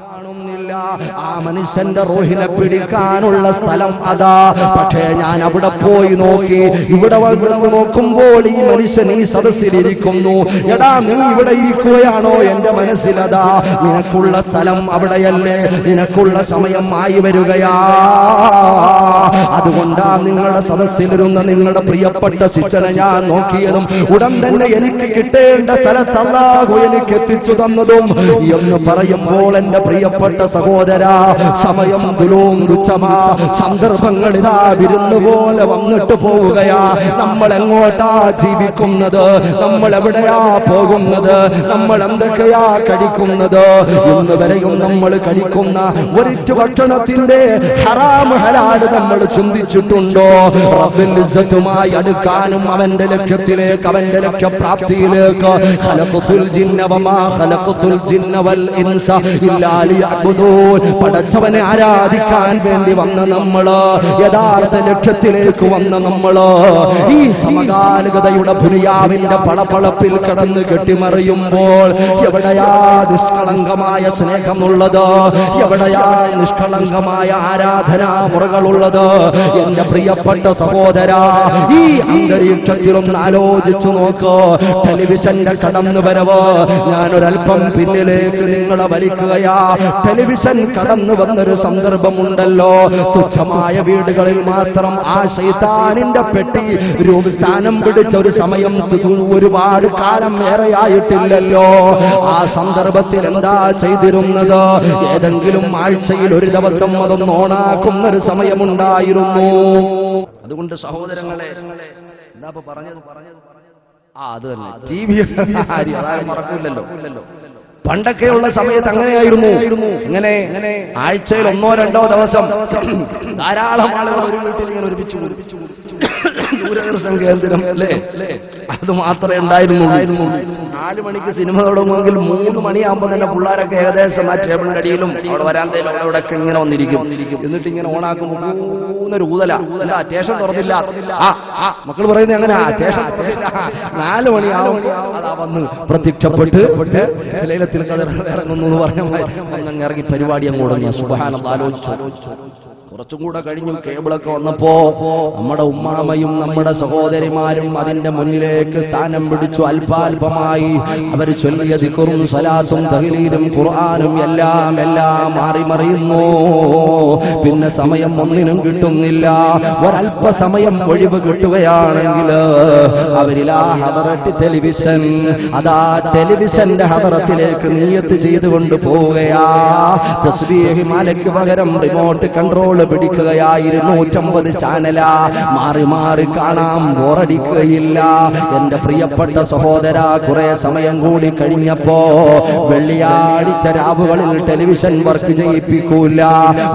കാണുന്നില്ല. ആ മനുഷ്യന്റെ റൂഹിനെ പിടിക്കാനുള്ള സ്ഥലം അതാ. പക്ഷേ ഞാൻ അവിടെ പോയി നോക്കി. ഇവിടെ നോക്കുമ്പോൾ ഈ മനുഷ്യൻ ഈ സദസ്സിലിരിക്കുന്നു. എടാ, നീ ഇവിടെ ഇരിക്കുകയാണോ? എന്റെ മനസ്സിലതാ നിനക്കുള്ള സ്ഥലം അവിടെയല്ലേ, നിനക്കുള്ള സമയം ആയി വരികയാ. അതുകൊണ്ടാ നിങ്ങളുടെ സദസ്സിലിരുന്ന നിങ്ങളുടെ പ്രിയപ്പെട്ട ശിക്ഷനെ ഞാൻ നോക്കിയതും ഉടൻ തന്നെ എനിക്ക് കിട്ടേണ്ട സ്ഥലത്ത് അല്ലാഹു എനിക്ക് എത്തിച്ചു തന്നതും എന്ന് പറയുമ്പോൾ എന്റെ പ്രിയപ്പെട്ട സഹോദര, സമയം തുച്ഛമാ. സന്ദർഭങ്ങളിതാ വിരുന്നു പോലെ വന്നിട്ട് പോവുകയാ. നമ്മൾ എങ്ങോട്ടാ ജീവിക്കുന്നത്? നമ്മൾ എവിടെയാ പോകുന്നത്? നമ്മൾ എന്തൊക്കെയാ കഴിക്കുന്നത്? ഇന്ന് വരെയും നമ്മൾ കഴിക്കുന്ന ഒരിറ്റു ഭക്ഷണത്തിന്റെ ഹറാം ഹലാല് നമ്മൾ ചിന്തിച്ചിട്ടുണ്ടോ? റബ്ബുൽ ഇസ്സത്തുമായി അടുക്കാനും അവന്റെ ലക്ഷ്യത്തിലേക്ക്, അവന്റെ ലക്ഷ്യപ്രാപ്തിയിലേക്ക് ഖലഖതുൽ ജിന്ന വമാ ഖലഖതുൽ ജിന്ന വൽ ഇൻസ ഇല്ലാ ലിയഅ്ബുദൂൻ, പടച്ചവനെ ആരാധിക്കാൻ വേണ്ടി വന്ന നമ്മള്, യഥാർത്ഥ ലക്ഷ്യത്തിലേക്ക് വന്ന നമ്മള് ഈ സമകാലികതയുടെ ദുനിയാവിന്റെ പളപളപ്പിൽ കടന്ന് കെട്ടിമറിയുമ്പോൾ എവിടെയാ നിഷ്കളങ്കമായ സ്നേഹമുള്ളത്? എവിടെയാ നിഷ്കളങ്കമായ ആരാധനാ മുറകളുള്ളത്? എന്റെ പ്രിയപ്പെട്ട സഹോദര, ഈ അന്തരീക്ഷത്തിലൊന്ന് ആലോചിച്ചു നോക്ക്. ടെലിവിഷന്റെ കടന്നുവരവ്, ഞാനൊരൽപ്പം പിന്നിലേക്ക് നിങ്ങളെ വലിക്കുകയാ. ടെലിവിഷൻ കടന്നു വന്നൊരു സന്ദർഭമുണ്ടല്ലോ. തുച്ഛമായ വീടുകളിൽ മാത്രം ആ ശൈത്താനിന്റെ പെട്ടി സ്ഥാനം പിടിച്ച ഒരു സമയം ഒരുപാട് കാലം ഏറെയായിട്ടില്ലല്ലോ. ആ സന്ദർഭത്തിൽ എന്താ ചെയ്തിരുന്നത്? ഏതെങ്കിലും ആഴ്ചയിൽ ഒരു ദിവസം അതൊന്ന് ഓണാക്കുന്നൊരു സമയമുണ്ടായിരുന്നു. അതുകൊണ്ട് സഹോദരങ്ങളെ, എന്താ പറഞ്ഞത്? അത് തന്നെ ടി വിയുടെ കാര്യം, അതായത് മറക്കില്ലല്ലോ. പണ്ടൊക്കെയുള്ള സമയത്ത് അങ്ങനെയായിരുന്നു. ഇങ്ങനെ ആഴ്ചയിൽ 1-2 ദിവസം ധാരാളം ആളുകൾ ഒരു വീട്ടിൽ ഇങ്ങനെ ഒരുമിച്ച് ദൂരദർശൻ കേന്ദ്രം അല്ലേ, അത് മാത്രമേ ഉണ്ടായിരുന്നുള്ളൂ. 4 മണിക്ക് സിനിമ തുടങ്ങുമെങ്കിൽ 3 മണിയാകുമ്പോൾ തന്നെ പിള്ളേരൊക്കെ ഏകദേശം ആ ടേബിളിന്റെ അടിയിലും അവിടെ വരാന്തയിലും അവിടെയൊക്കെ ഇങ്ങനെ വന്നിരിക്കും. എന്നിട്ട് ഇങ്ങനെ ഓണാക്കുമ്പോൾ ഊന്നൊരു ഊതല, സ്റ്റേഷൻ തുറന്നില്ല. മക്കൾ പറയുന്നത് അങ്ങനെ, സ്റ്റേഷൻ 4 മണിയാവും അതാ വന്ന് പ്രത്യക്ഷപ്പെട്ട് ലൈലത്തുൽ ഖദർ ഇറങ്ങുന്നു എന്ന് പറഞ്ഞ ഒന്നങ്ങ് ഇറങ്ങി പരിപാടി അങ്ങോട്ട്. സുബ്ഹാനല്ലാഹ്, ആലോചിച്ചു. കുറച്ചും കൂടെ കഴിഞ്ഞു കേബിളൊക്കെ വന്നപ്പോ നമ്മുടെ ഉമ്മാമയും നമ്മുടെ സഹോദരിമാരും അതിന്റെ മുന്നിലേക്ക് സ്ഥാനം പിടിച്ചു. അല്പാൽപമായി അവർ ചൊല്ലിയ ദിക്റും സലാത്തും തഹ്ലീലും ഖുർആനും എല്ലാം മാറിമറിയുന്നു. പിന്നെ സമയം ഒന്നിനും കിട്ടുന്നില്ല. ഒരല്പസമയം ഒഴിവ് കിട്ടുകയാണെങ്കിൽ അവരിലാ ഹദറത്ത് ടെലിവിഷൻ, അതാ ടെലിവിഷന്റെ ഹദറത്തിലേക്ക് നിയ്യത്ത് ചെയ്തുകൊണ്ട് പോവുകയാ. തസ്ബീഹ് മാലയ്ക്ക് പകരം റിമോട്ട് കൺട്രോൾ പിടിക്കുകയായിരുന്നു. 150 ചാനലാ, മാറി മാറി കാണാം, ബോറടിക്കുകയില്ല. എന്റെ പ്രിയപ്പെട്ട സഹോദര, കുറെ സമയം കൂടി കഴിഞ്ഞപ്പോ വെള്ളിയാഴ്ച രാവുകളിൽ ടെലിവിഷൻ വർക്ക് ചെയ്യിപ്പിക്കൂല.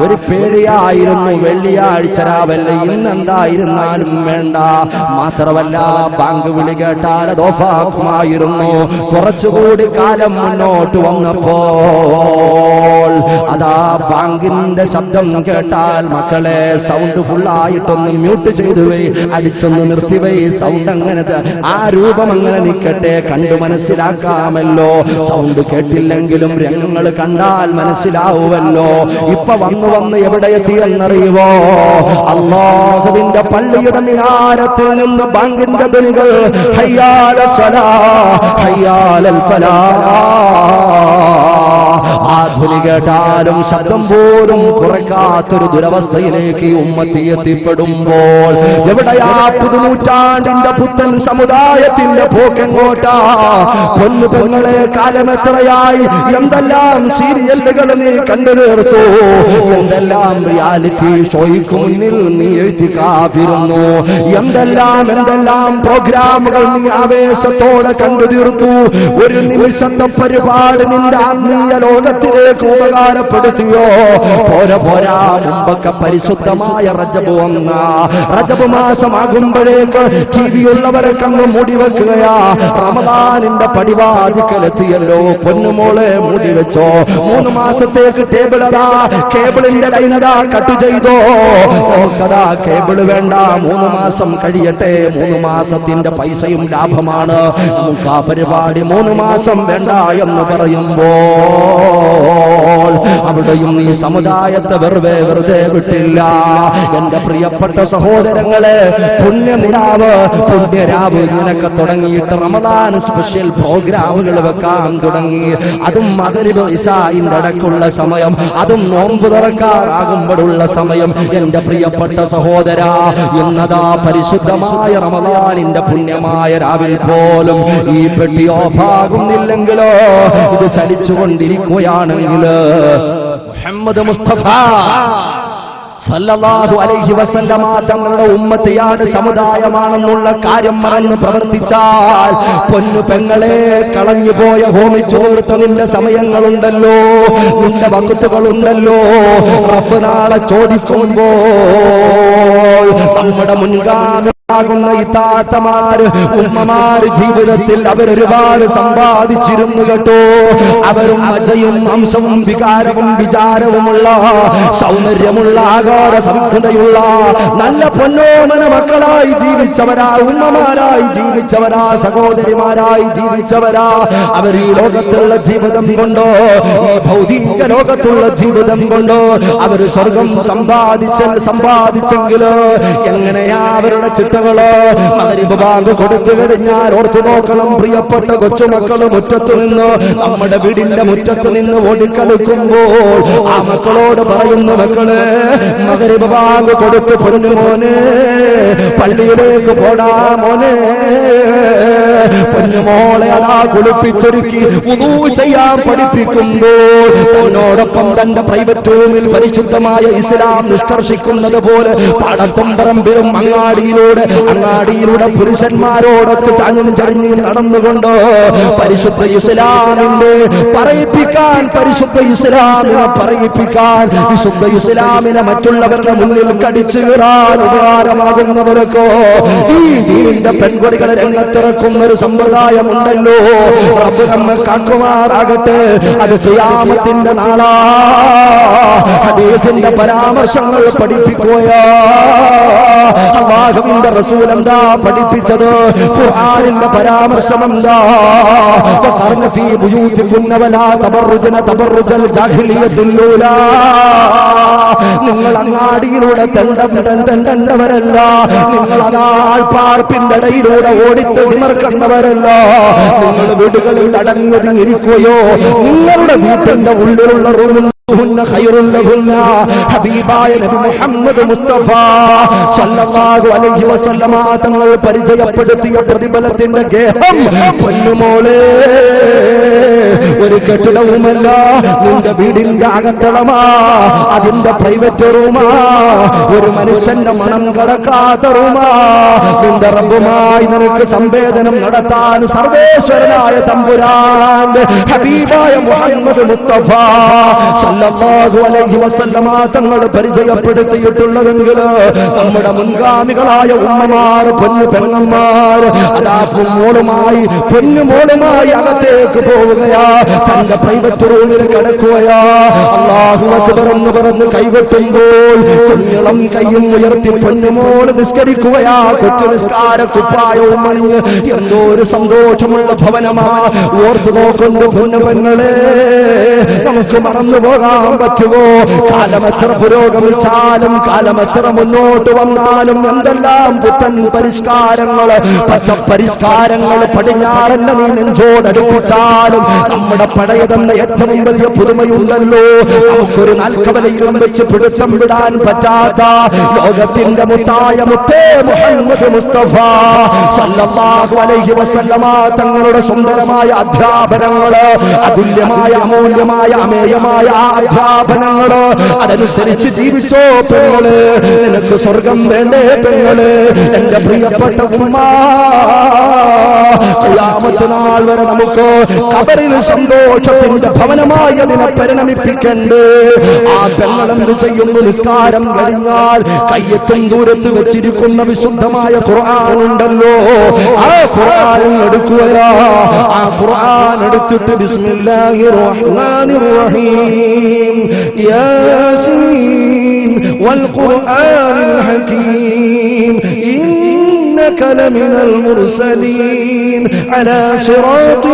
ഒരു പേടിയായിരുന്നു. വെള്ളിയാഴ്ച രാവല്ലേ, ഇന്നെന്തായിരുന്നാലും വേണ്ട. മാത്രമല്ല, ബാങ്ക് വിളി കേട്ടാൽ അത് ഓഫാക്കുമായിരുന്നു. കുറച്ചുകൂടി കാലം മുന്നോട്ട് വന്നപ്പോൾ അതാ ബാങ്കിന്റെ ശബ്ദം കേട്ടാൽ മക്കളെ സൗണ്ട് ഫുള്ളായിട്ടൊന്ന് മ്യൂട്ട് ചെയ്തുവേ, അടിച്ചൊന്ന് നിർത്തിവേ. സൗണ്ട് അങ്ങനെ, ആ രൂപം അങ്ങനെ നിൽക്കട്ടെ, കണ്ടു മനസ്സിലാക്കാമല്ലോ. സൗണ്ട് കേട്ടില്ലെങ്കിലും രംഗങ്ങൾ കണ്ടാൽ മനസ്സിലാവുമല്ലോ. ഇപ്പൊ വന്ന് എവിടെ എത്തിയെന്നറിയുവോ? അല്ലാഹുവിന്റെ പള്ളിയുടെ മിനാരത്തിൽ നിന്ന് ബാങ്കിന്റെ ധ്വനികൾ ഹയ്യാല സലാ ഹയ്യാലൽ ഫലാഹ്. ആ ധ്വനി കേട്ടാലും ശബ്ദം പോലും കുറയ്ക്കാത്തൊരു ദുരവസ്ഥയിലേക്ക് ഉമ്മത്തി എത്തിപ്പെടുമ്പോൾ എവിടെയാ പുതുനൂറ്റാണ്ടിന്റെ പുത്തൻ സമുദായത്തിന്റെ പോക്കെങ്ങോട്ടാ? പൊന്നു പെങ്ങളെ, കാലമെത്രയായി? എന്തെല്ലാം സീരിയലുകൾ നീ കണ്ടു തീർത്തു, എന്തെല്ലാം റിയാലിറ്റി ഷോയ്ക്ക് മുന്നിൽ നീ എഴുതിക്കാതിരുന്നു, എന്തെല്ലാം പ്രോഗ്രാമുകൾ നീ ആവേശത്തോടെ കണ്ടു തീർത്തു. ഒരു നിമിഷത്തെ പരിപാടി നിന്റെ ആത്മീയ ലോകത്തിലേക്ക് ഉപകാരപ്പെടുത്തിയോ? പോരാ, മുമ്പൊക്കെ പരിശുദ്ധമായ റജബ് വന്ന റജബ് മാസമാകുമ്പോഴേക്ക് ടിവിയുള്ളവരെ കണ്ണ് മൂടിവെക്കുകയാ. റമദാനിന്റെ പടിവാതിക്കലെത്തിയല്ലോ, പൊന്നുമോളെ മൂടിവെച്ചോ. 3 മാസത്തേക്ക് ടേബിളതാ, കേബിളിന്റെ ലൈനതാ കട്ട് ചെയ്തോ. കഥാ കേബിള് വേണ്ട, 3 മാസം കഴിയട്ടെ. 3 മാസത്തിന്റെ പൈസയും ലാഭമാണ്. നമുക്ക് ആ പരിപാടി 3 മാസം വേണ്ട എന്ന് പറയുമ്പോ അവിടെയും ഈ സമുദായത്തെ വെറുതെ വിട്ടില്ല. എന്റെ പ്രിയപ്പെട്ട സഹോദരങ്ങളെ, പുണ്യനിലാവ് പുണ്യരാവ് ഇങ്ങനൊക്കെ തുടങ്ങിയിട്ട് റമദാൻ സ്പെഷ്യൽ പ്രോഗ്രാമുകൾ വെക്കാൻ തുടങ്ങി. അതും മഗ്‌രിബ് ഇശാഇന്റെ ഇടയ്ക്കുള്ള സമയം, അതും നോമ്പ് തുറക്കാറാകുമ്പോഴുള്ള സമയം. എന്റെ പ്രിയപ്പെട്ട സഹോദര, എന്നതാ പരിശുദ്ധമായ റമദാനിന്റെ പുണ്യമായ രാവിൽ പോലും ഈ പെട്ടി ഓഫാകുന്നില്ലെങ്കിലോ, ഇത് ചലിച്ചുകൊണ്ടിരിക്കുകയാണെങ്കിൽ മുഹമ്മദ് മുസ്തഫ സല്ലല്ലാഹു അലൈഹി വസല്ലമ തങ്ങളുടെ ഉമ്മത്തിയാണ്, സമുദായമാണെന്നുള്ള കാര്യം മറന്ന് പ്രവർത്തിച്ചാൽ പൊന്നു പെങ്ങളെ, കളഞ്ഞുപോയ ഹോമിച്ചു തീർത്ത നിന്റെ സമയങ്ങളുണ്ടല്ലോ, നിന്റെ വഖ്തുകളുണ്ടല്ലോ, റബ്ബ് നാളെ ചോദിക്കുമ്പോൾ നമ്മുടെ മുൻഗാമി ഇത്താത്തമാര് ഉമ്മമാര് ജീവിതത്തിൽ അവരൊരുപാട് സമ്പാദിച്ചിരുന്നു കേട്ടോ. അവരും മജയും അംശവും വികാരവും വിചാരവുമുള്ള സൗന്ദര്യമുള്ള ആകാര സംഹിതയുള്ള നല്ല പൊന്നോമന മക്കളായി ജീവിച്ചവരാ, ഉമ്മമാരായി ജീവിച്ചവരാ, സഹോദരിമാരായി ജീവിച്ചവരാ. അവർ ഈ ലോകത്തുള്ള ജീവിതം കൊണ്ടോ, ഈ ഭൗതിക ലോകത്തുള്ള ജീവിതം കൊണ്ടോ അവർ സ്വർഗം സമ്പാദിച്ചെങ്കിലോ എങ്ങനെയാ അവരുടെ ചിട്ട മഗ്‌രിബ് ബാങ്ക് കൊടുത്തു കഴിഞ്ഞാൽ ഓർത്തു നോക്കണം, പ്രിയപ്പെട്ട കൊച്ചുമക്കൾ മുറ്റത്തു നിന്ന്, നമ്മുടെ വീടിന്റെ മുറ്റത്ത് നിന്ന് ഓടിക്കളിക്കുമ്പോൾ ആ മക്കളോട് പറയുന്നു, മക്കളെ മഗ്‌രിബ് ബാങ്ക് കൊടുത്ത് പൊന്നു മോനെ പള്ളിയിലേക്ക് പോടാ മോനെ. പൊന്നുമോളെ അതാ കുളിപ്പിച്ചൊരുക്കി വുദൂ ചെയ്യാൻ പഠിപ്പിക്കുമ്പോൾ തന്നോടൊപ്പം തന്റെ പ്രൈവറ്റ് റൂമിൽ പരിശുദ്ധമായ ഇസ്ലാം നിഷ്കർഷിക്കുന്നത് പോലെ പാടത്തും പറമ്പിലും അങ്ങാടിയിലൂടെ പുരുഷന്മാരോടൊത്ത് ചാഞ്ഞും ചരിഞ്ഞും നടന്നുകൊണ്ട് പരിശുദ്ധ ഇസ്ലാമിന്റെ പരിശുദ്ധ ഇസ്ലാമിനെ പറയിപ്പിക്കാൻ, വിശുദ്ധ ഇസ്ലാമിനെ മറ്റുള്ളവരുടെ മുന്നിൽ കടിച്ചു കീറാൻ ഉപകാരമാകുന്നവരൊക്കെ ഈ ദീനിന്റെ പെൺകുടികളെ രംഗത്തിറക്കുന്ന ഒരു സമ്പ്രദായമുണ്ടല്ലോ. റബ്ബ് നമ്മെ കാക്കുമാറാകട്ടെ. അത് ഖിയാമത്തിന്റെ നാളാ. ഹദീസിന്റെ പരാമർശങ്ങൾ പഠിപ്പിക്കുകയാ. അല്ലാഹുവിന്റെ റസൂൽ എന്താ പഠിപ്പിച്ചത്? ഖുർആനിന്റെ പരാമർശം എന്താ? വഖർന ഫീ ബുയൂതികുന്ന വലാ തബറുജന തബറുജൽ ജാഹിലിയത്തുൽ ഊലാ. നിങ്ങൾ അങ്ങാടിയിലൂടെ തെണ്ടവരല്ല, നിങ്ങൾ ആൾപ്പാർപ്പിന്റെ ഇടയിലൂടെ ഓടിത്ത് വിമർക്കുന്നവരല്ല. നിങ്ങൾ വീടുകളിൽ അടങ്ങിയൊതുങ്ങിയിരിക്കുകയോ, നിങ്ങളുടെ വീട്ടിന്റെ ഉള്ളിലുള്ള റൂമിൽ ഹബീബായ നബി മുഹമ്മദ് മുസ്തഫ സല്ലല്ലാഹു അലൈഹി വസല്ലമ തങ്ങൾ പരിചയപ്പെടുത്തിയ പ്രതിഫലത്തിന്റെ ഗേഹം പൊന്നുമോളെ ഒരു കെട്ടിടവുമല്ല, നിന്റെ വീടിന്റെ അകത്തളമാ, അതിന്റെ പ്രൈവറ്റ് റൂമാ, ഒരു മനുഷ്യന്റെ മണം കടക്കാത്ത റൂമാ. നിന്റെ റബ്ബുമായി നിനക്ക് സംവേദനം നടത്താൻ സർവേശ്വരനായ തമ്പുരാന്റെ ഹബീബായ മുഹമ്മദ് മുസ്തഫ സല്ലല്ലാഹു അലൈഹി വസല്ലമ തങ്ങൾ പരിചയപ്പെടുത്തിയിട്ടുള്ളതെങ്കിൽ നമ്മുടെ മുൻഗാമികളായ ഉമ്മമാർ, പൊന്നു പെങ്ങന്മാർ അതാ പൊന്നുമോളുമായി അകത്തേക്ക് പോവുകയാ, തന്റെ പ്രൈവറ്റ് റൂമിൽ കിടക്കുകയാ. അല്ലാഹു അക്ബർ എന്ന് പറഞ്ഞ് കൈകൊട്ടുമ്പോൾ കുഞ്ഞിളം കൈയും ഉയർത്തി പൊന്നുമോള് നിസ്കരിക്കുകയാ. കൊച്ചു നിസ്കാര കുപ്പായവും അണിഞ്ഞ് എന്തോ ഒരു സന്തോഷമുള്ള ഭവനമാ. ഓർത്തു നോക്കുന്നു പൊന്നു പെങ്ങളെ, നമുക്ക് മറന്നു പോകാൻ പറ്റുമോ? കാലമെത്ര പുരോഗമിച്ചാലും, കാലമെത്ര മുന്നോട്ട് വന്നാലും, എന്തെല്ലാം പുത്തൻ പരിഷ്കാരങ്ങൾ, പച്ചപ്പരിഷ്കാരങ്ങൾ പടിഞ്ഞാറന്നെ നീ നെഞ്ചോടടുപ്പിച്ചാലും നമ്മുടെ പഴയതെന്ന ഏറ്റവും വലിയ പുതുമയുണ്ടല്ലോ. നമുക്കൊരു നാൽക്കവലയിലും വെച്ച് പിടുത്തം വിടാൻ പറ്റാത്ത ലോകത്തിന്റെ മുത്തേ മുഹമ്മദ് മുസ്തഫ സല്ലല്ലാഹു അലൈഹി വസല്ലമ തങ്ങളുടെ സുന്ദരമായ അധ്യാപനങ്ങള്, അതുല്യമായ അമൂല്യമായ അമേയമായ അധ്യാപനങ്ങള്, അതനുസരിച്ച് ജീവിച്ചോ പെങ്ങള്. നിനക്ക് സ്വർഗം വേണ്ടേ പെങ്ങള്? എന്റെ പ്രിയപ്പെട്ട ഉമ്മ, ഖിയാമത്ത് നാൾ വരെ നമുക്ക് ഖബറിൽ സന്തോഷത്തിന്റെ ഭവനമായി അതിനെ പരിണമിപ്പിക്കണ്ട്. ആ പെങ്ങളെന്ത് ചെയ്യുന്നു? നിസ്കാരം കഴിഞ്ഞാൽ കയ്യെത്തും ദൂരത്ത് വെച്ചിരിക്കുന്ന വിശുദ്ധമായ ഖുർആനുണ്ടല്ലോ, ആ ഖുർആൻ എടുക്കുകയാ. ആ ഖുർആൻ എടുത്തിട്ട് ബിസ്മില്ലാഹിർ റഹ്മാനിർ റഹീം യാസീൻ വൽ ഖുർആനിൽ ഹകീം إنك لمن المرسلين على صراط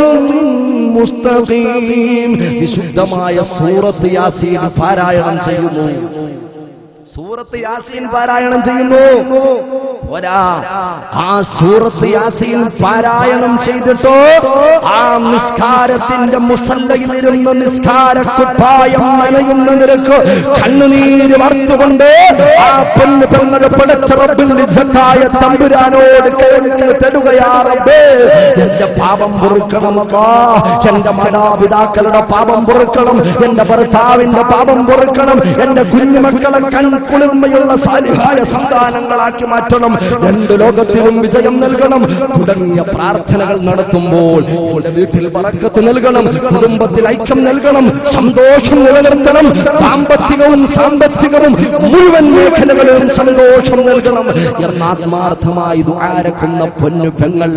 മുസ്തഖീം. വിശുദ്ധമായ സൂറത്ത് യാസീൻ പാരായണം ചെയ്യുന്നു. സൂറത്ത് യാസീൻ പാരായണം ചെയ്യുന്നു. ഒരാ ആ സൂറത്ത് യാസീൻ പാരായണം ചെയ്തിട്ടോ ആ നിസ്കാരത്തിന്റെ മുസല്ലയിലിരുന്ന് നിസ്കാരക്കുപ്പായം നനയുന്ന നിരക്ക് കണ്ണുനീര് വാർത്തുകൊണ്ട് ആ പെണ്ണ് പെണ്ണുടെ പടച്ച റബ്ബുൽ ഇസ്സത്തായ തമ്പുരാനോട് തേടുകയാ റബ്ബേ, എന്റെ പാപം പൊറുക്കണം അല്ലാഹ്, എന്റെ മാതാപിതാക്കളുടെ പാപം പൊറുക്കണം, എന്റെ ഭർത്താവിന്റെ പാപം പൊറുക്കണം, എന്റെ കുഞ്ഞുമക്കളെ കൺകുളിർമയുള്ള സാലിഹായ സന്താനങ്ങളാക്കി മാറ്റണം, രണ്ട് ലോകത്തിലും വിജയം നൽകണം തുടങ്ങിയ പ്രാർത്ഥനകൾ നടത്തുമ്പോൾ ഇവിടെ വീട്ടിൽ ബറക്കത്ത് നൽകണം, കുടുംബത്തിൽ ഐക്യം നൽകണം, സന്തോഷം നിലനിർത്തണം, സാമ്പത്തികവും സാമ്പത്തികവും മുഴുവൻ മേഖലകളിലും സന്തോഷം നൽകണം എന്നാത്മാർത്ഥമായി ദുആരക്കുന്ന പൊന്നു പെങ്ങൾ,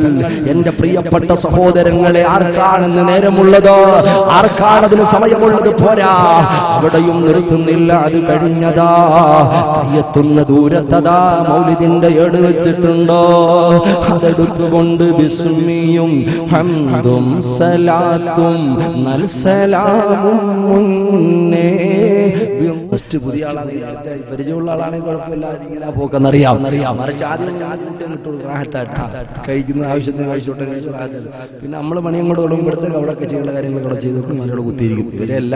എന്റെ പ്രിയപ്പെട്ട സഹോദരങ്ങളെ, ആർക്കാണെന്ന് നേരമുള്ളത്, ആർക്കാണതിന് സമയമുള്ളത് പോരാ, അവിടെയും നിർത്തുന്നില്ല. അത് കഴിഞ്ഞതാ എത്തുന്ന ദൂരത്തതാ മൗലിദിന്റെ ഏട് വെച്ചിട്ടുണ്ടോ, അതെടുത്തുകൊണ്ട് ബിസ്മിയും ഹംദും സലാത്തും നൽസലാമും മുന്നേ. പുതിയ ആളാണ്, പരിചയമുള്ള ആളാണെങ്കിൽ കുഴപ്പമില്ല, ഇങ്ങനെ പോക്കെന്നറിയാം. മറിച്ച് ആദ്യം കഴിക്കുന്ന ആവശ്യത്തിന് കഴിച്ചോട്ടെ, പിന്നെ നമ്മൾ പണിയും കൂടെ ഒടുമ്പോഴത്തേക്ക് അവിടെയൊക്കെ ചെയ്യുന്ന കാര്യങ്ങളൊക്കെ ചെയ്തു മലയോട് കുത്തിയിരിക്കും. ഇവരെയല്ല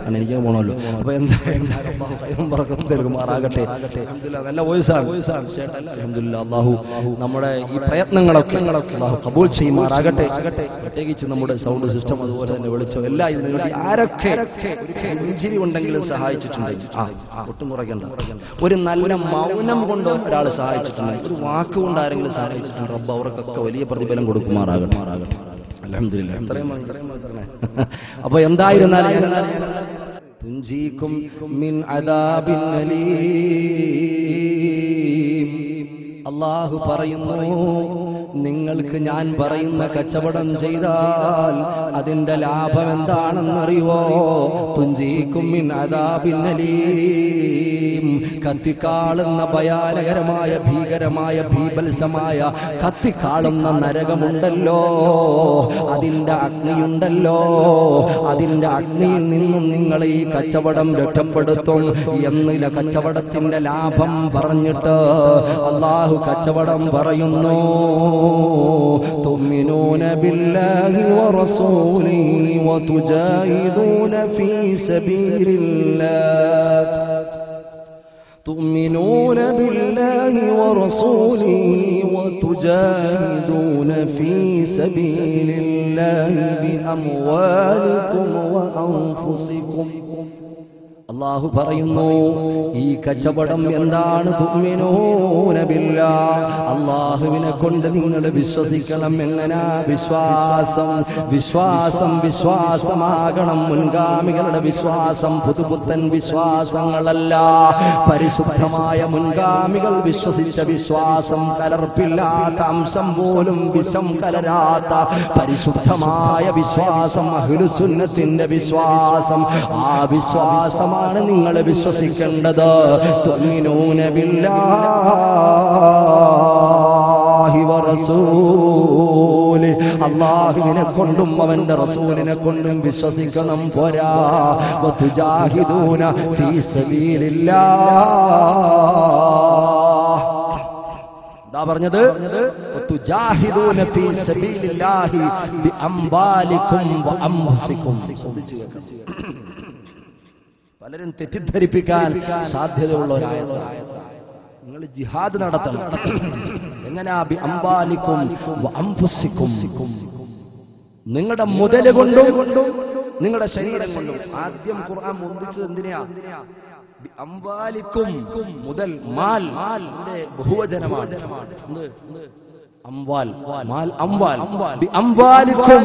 എനിക്ക് പോകണമല്ലോ. അപ്പൊ എന്തായാലും മാറാകട്ടെ. നല്ല വോയിസാണ്. അല്ലാഹു നമ്മുടെ ഈ പ്രയത്നങ്ങളൊക്കെ അല്ലാഹു കബൂൽ ചെയ്യുമാറാകട്ടെ. പ്രത്യേകിച്ച് നമ്മുടെ സൗണ്ട് സിസ്റ്റം, അതുപോലെ തന്നെ വെളിച്ചം എല്ലാം ഇതിനു വേണ്ടി ആരൊക്കെ ഇഞ്ചിരി ഉണ്ടെങ്കിലും സഹായിച്ചിട്ടുണ്ടെങ്കിൽ ഒട്ടും കുറയ്ക്കണ്ട. ഒരു നല്ല മൗനം കൊണ്ട് ഒരാൾ സഹായിച്ചിട്ടുണ്ടെങ്കിൽ, ഒരു വാക്കുകൊണ്ട് ആരെങ്കിലും സഹായിച്ചിട്ടുണ്ട്, റബ്ബ് അവർക്കൊക്കെ വലിയ പ്രതിഫലം കൊടുക്കുമാറാകട്ടെ. അൽഹംദുലില്ലാഹ്. അപ്പൊ എന്തായിരുന്നാലും തുൻജീകും മിൻ അദാബിൻ അലീം. അല്ലാഹു പറയുന്നു, നിങ്ങൾക്ക് ഞാൻ പറയുന്ന കച്ചവടം ചെയ്താൽ അതിന്റെ ലാഭം എന്താണെന്നറിയോ? തുൻജീകും മിൻ അദാബിൻ അലീം. കത്തിക്കാളുന്ന ഭയാനകരമായ ഭീകരമായ ഭീഭത്സമായ കത്തിക്കാളുന്ന നരകമുണ്ടല്ലോ, അതിന്റെ അഗ്നിയുണ്ടല്ലോ, അതിന്റെ അഗ്നിയിൽ നിന്നും നിങ്ങളെ ഈ കച്ചവടം രക്ഷപ്പെടുത്തും എന്നില്ല. കച്ചവടത്തിന്റെ ലാഭം പറഞ്ഞിട്ട് അല്ലാഹു കച്ചവടം പറയുന്നു, തുഅ്മിനൂന ബില്ലാഹി വറസൂലിഹി വതുജാഹിദൂന ഫീ സബീലില്ലാഹ്. تؤمنون بالله ورسوله وتجاهدون في سبيل الله بأموالكم وأنفسكم. അല്ലാഹു പറയുന്നു, ഈ കച്ചവടം എന്താണ്? തുഅ്മിനൂന ബില്ലാഹ്, അല്ലാഹുവിനെ കൊണ്ട് നിങ്ങൾ വിശ്വസിക്കണം. എങ്ങനാ വിശ്വാസം? വിശ്വാസമാകണം മുൻഗാമികളുടെ വിശ്വാസം, പുതുപുത്തൻ വിശ്വാസങ്ങളല്ല. പരിശുദ്ധമായ മുൻഗാമികൾ വിശ്വസിച്ച വിശ്വാസം, കലർപ്പില്ലാത്ത അംശം പോലും വിഷം കലരാത്ത പരിശുദ്ധമായ വിശ്വാസം, അഹ്ലുസുന്നത്തിന്റെ വിശ്വാസം. ആ വിശ്വാസമാണ് നിങ്ങൾ വിശ്വസിക്കേണ്ടത്. തുഅ്മിനൂന ബില്ലാഹി വറസൂലിഹി, അല്ലാഹുവിനെ കൊണ്ടും അവന്റെ റസൂലിനെ കൊണ്ടും വിശ്വസിക്കണം. പോരാ, വതുജാഹിദൂന ഫീ സബീലില്ലാഹ്. എന്താ പറഞ്ഞത്? വതുജാഹിദൂന ഫീ സബീലില്ലാഹി ബിഅംവാലികും വഅൻഫുസികും. പലരും തെറ്റിദ്ധരിപ്പിക്കാൻ സാധ്യതയുള്ള ഒരായത്താണ്. നിങ്ങൾ ജിഹാദ് നടത്തണം. എങ്ങനാ? ബിഅംവാലികും വഅൻഫുസികും. നിങ്ങളുടെ മുതൽ കൊണ്ടും നിങ്ങളുടെ ശരീരം കൊണ്ടും. ആദ്യം ഖുർആൻ മുന്തിച്ചത് എന്തിനാ? ബിഅംവാലികും, മുതൽ, മാൽ, ബഹുവചനമാണ്. അംവാൽ, മാൽ, അംവാൽ. ബിഅംവാലികും,